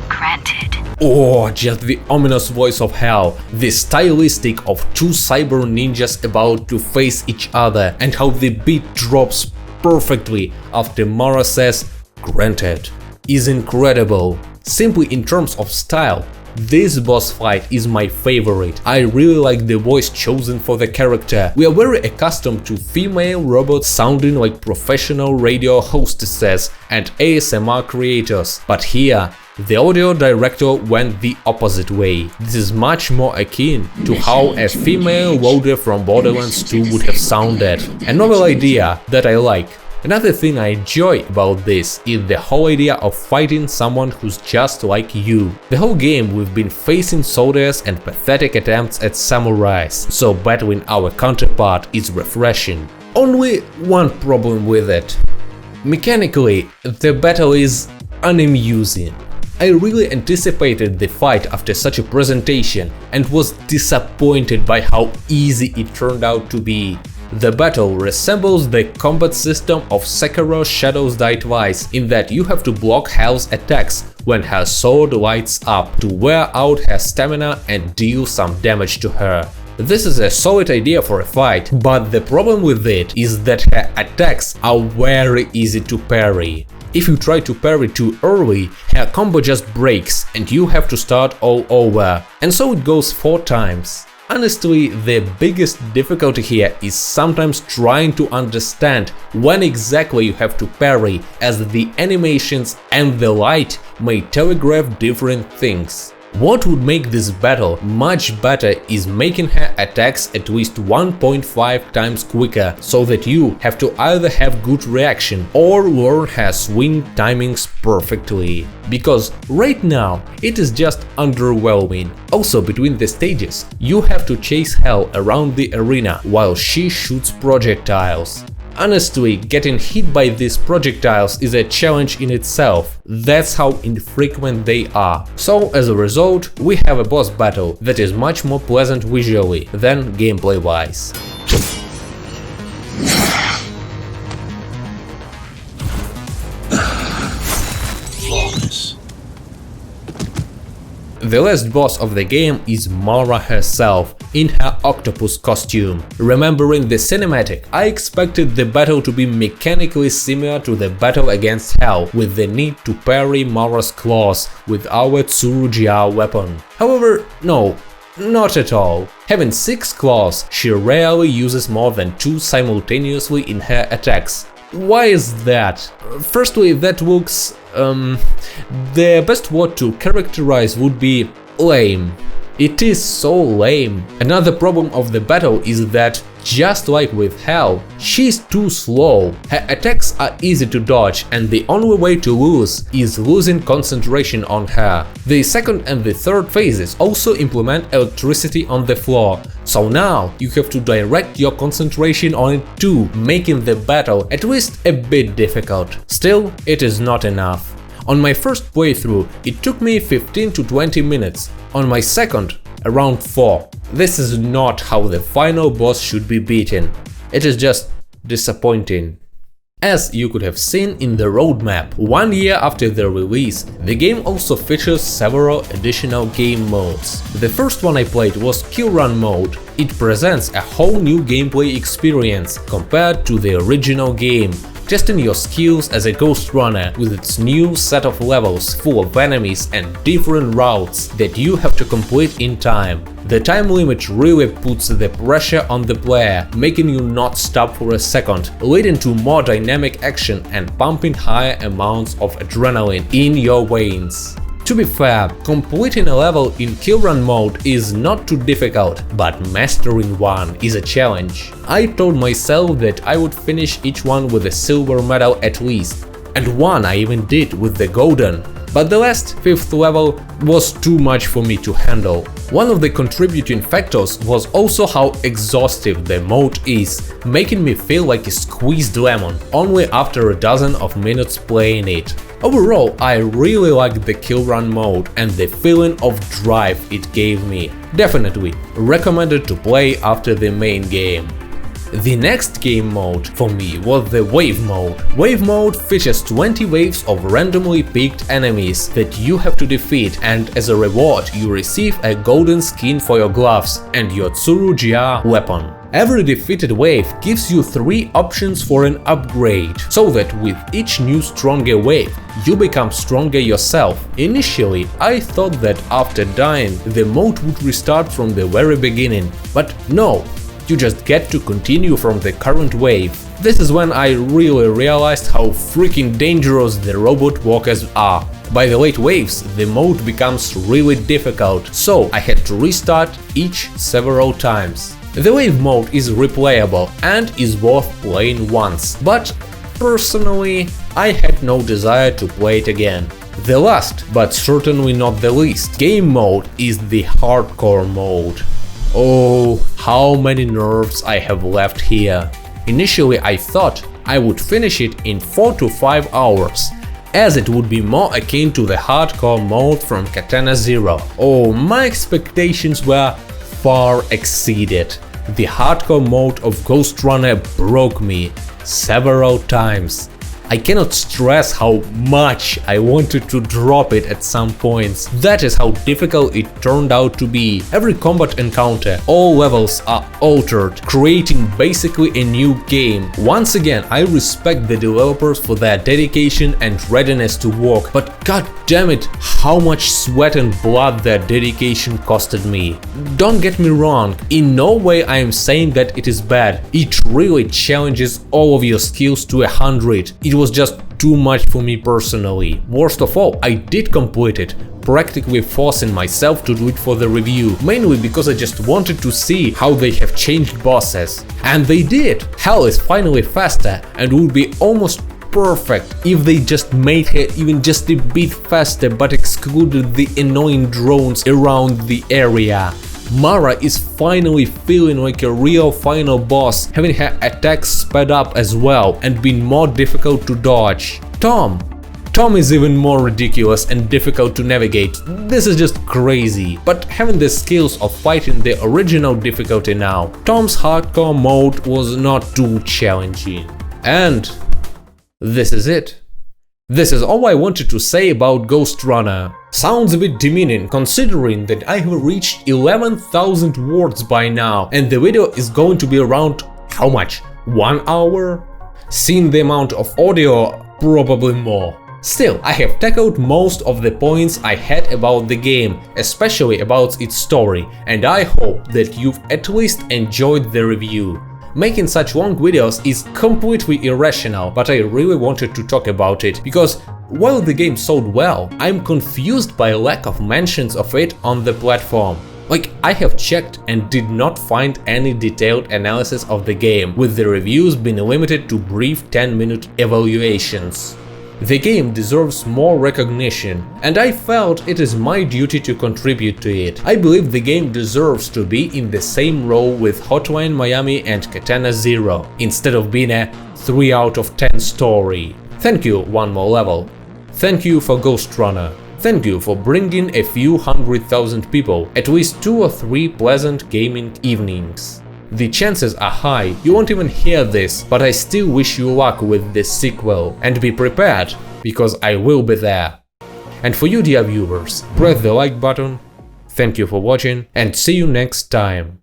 Granted. Oh, just the ominous voice of HEL, the stylistic of 2 cyber ninjas about to face each other, and how the beat drops perfectly after Mara says "granted" is incredible. Simply in terms of style, this boss fight is my favorite. I really like the voice chosen for the character. We are very accustomed to female robots sounding like professional radio hostesses and ASMR creators, but here the audio director went the opposite way. This is much more akin to how a female loader from Borderlands 2 would have sounded. A novel idea that I like. Another thing I enjoy about this is the whole idea of fighting someone who's just like you. The whole game we've been facing soldiers and pathetic attempts at samurais, so battling our counterpart is refreshing. Only one problem with it. Mechanically, the battle is unamusing. I really anticipated the fight after such a presentation and was disappointed by how easy it turned out to be. The battle resembles the combat system of Sekiro Shadows Die Twice in that you have to block HEL's attacks when her sword lights up to wear out her stamina and deal some damage to her. This is a solid idea for a fight, but the problem with it is that her attacks are very easy to parry. If you try to parry too early, her combo just breaks and you have to start all over, and so it goes 4 times. Honestly, the biggest difficulty here is sometimes trying to understand when exactly you have to parry, as the animations and the light may telegraph different things. What would make this battle much better is making her attacks at least 1.5 times quicker, so that you have to either have good reaction or learn her swing timings perfectly. Because right now it is just underwhelming. Also, between the stages you have to chase HEL around the arena while she shoots projectiles. Honestly, getting hit by these projectiles is a challenge in itself, that's how infrequent they are. So as a result, we have a boss battle that is much more pleasant visually than gameplay-wise. Flawless. The last boss of the game is Mara herself, in her octopus costume. Remembering the cinematic, I expected the battle to be mechanically similar to the battle against HEL, with the need to parry Mara's claws with our Tsurugia weapon. However, no, not at all. Having 6 claws, she rarely uses more than 2 simultaneously in her attacks. Why is that? Firstly, that looks… the best word to characterize would be lame. It is so lame. Another problem of the battle is that, just like with HEL, she's too slow. Her attacks are easy to dodge, and the only way to lose is losing concentration on her. The second and the third phases also implement electricity on the floor, so now you have to direct your concentration on it too, making the battle at least a bit difficult. Still, it is not enough. On my first playthrough, it took me 15 to 20 minutes, on my second, around 4. This is not how the final boss should be beaten. It is just disappointing. As you could have seen in the roadmap, 1 year after the release, the game also features several additional game modes. The first one I played was Killrun Mode. It presents a whole new gameplay experience compared to the original game, testing your skills as a ghost runner with its new set of levels full of enemies and different routes that you have to complete in time. The time limit really puts the pressure on the player, making you not stop for a second, leading to more dynamic action and pumping higher amounts of adrenaline in your veins. To be fair, completing a level in Killrun Mode is not too difficult, but mastering one is a challenge. I told myself that I would finish each one with a silver medal at least, and one I even did with the golden. But the last, 5th level, was too much for me to handle. One of the contributing factors was also how exhaustive the mode is, making me feel like a squeezed lemon only after a dozen of minutes playing it. Overall, I really liked the Killrun mode and the feeling of drive it gave me. Definitely recommended to play after the main game. The next game mode for me was the Wave Mode. Wave Mode features 20 waves of randomly picked enemies that you have to defeat, and as a reward you receive a golden skin for your gloves and your Tsurugia weapon. Every defeated wave gives you 3 options for an upgrade, so that with each new stronger wave, you become stronger yourself. Initially, I thought that after dying, the mode would restart from the very beginning, but no. You just get to continue from the current wave. This is when I really realized how freaking dangerous the robot walkers are. By the late waves, the mode becomes really difficult, so I had to restart each several times. The wave mode is replayable and is worth playing once, but personally, I had no desire to play it again. The last, but certainly not the least, game mode is the hardcore mode. Oh, how many nerves I have left here. Initially I thought I would finish it in 4 to 5 hours, as it would be more akin to the hardcore mode from Katana Zero. Oh, my expectations were far exceeded. The hardcore mode of Ghostrunner broke me several times. I cannot stress how much I wanted to drop it at some points. That is how difficult it turned out to be. Every combat encounter, all levels are altered, creating basically a new game. Once again, I respect the developers for their dedication and readiness to work, but god damn it, how much sweat and blood their dedication costed me. Don't get me wrong, in no way I am saying that it is bad. It really challenges all of your skills to 100. It was just too much for me personally. Worst of all, I did complete it, practically forcing myself to do it for the review, mainly because I just wanted to see how they have changed bosses. And they did! HEL is finally faster and would be almost perfect if they just made her even just a bit faster but excluded the annoying drones around the area. Mara is finally feeling like a real final boss, having her attacks sped up as well and being more difficult to dodge. Tom is even more ridiculous and difficult to navigate. This is just crazy, but having the skills of fighting the original difficulty now, Tom's hardcore mode was not too challenging. And this is it. This is all I wanted to say about Ghostrunner. Sounds a bit demeaning considering that I have reached 11,000 words by now and the video is going to be around, how much? 1 hour? Seeing the amount of audio, probably more. Still, I have tackled most of the points I had about the game, especially about its story, and I hope that you've at least enjoyed the review. Making such long videos is completely irrational, but I really wanted to talk about it, because while the game sold well, I'm confused by lack of mentions of it on the platform. Like, I have checked and did not find any detailed analysis of the game, with the reviews being limited to brief 10-minute evaluations. The game deserves more recognition, and I felt it is my duty to contribute to it. I believe the game deserves to be in the same row with Hotline Miami and Katana Zero, instead of being a 3 out of 10 story. Thank you, One More Level. Thank you for Ghostrunner. Thank you for bringing a few 100,000 people at least 2 or 3 pleasant gaming evenings. The chances are high you won't even hear this, but I still wish you luck with this sequel, and be prepared, because I will be there. And for you, dear viewers, press the like button. Thank you for watching, and see you next time.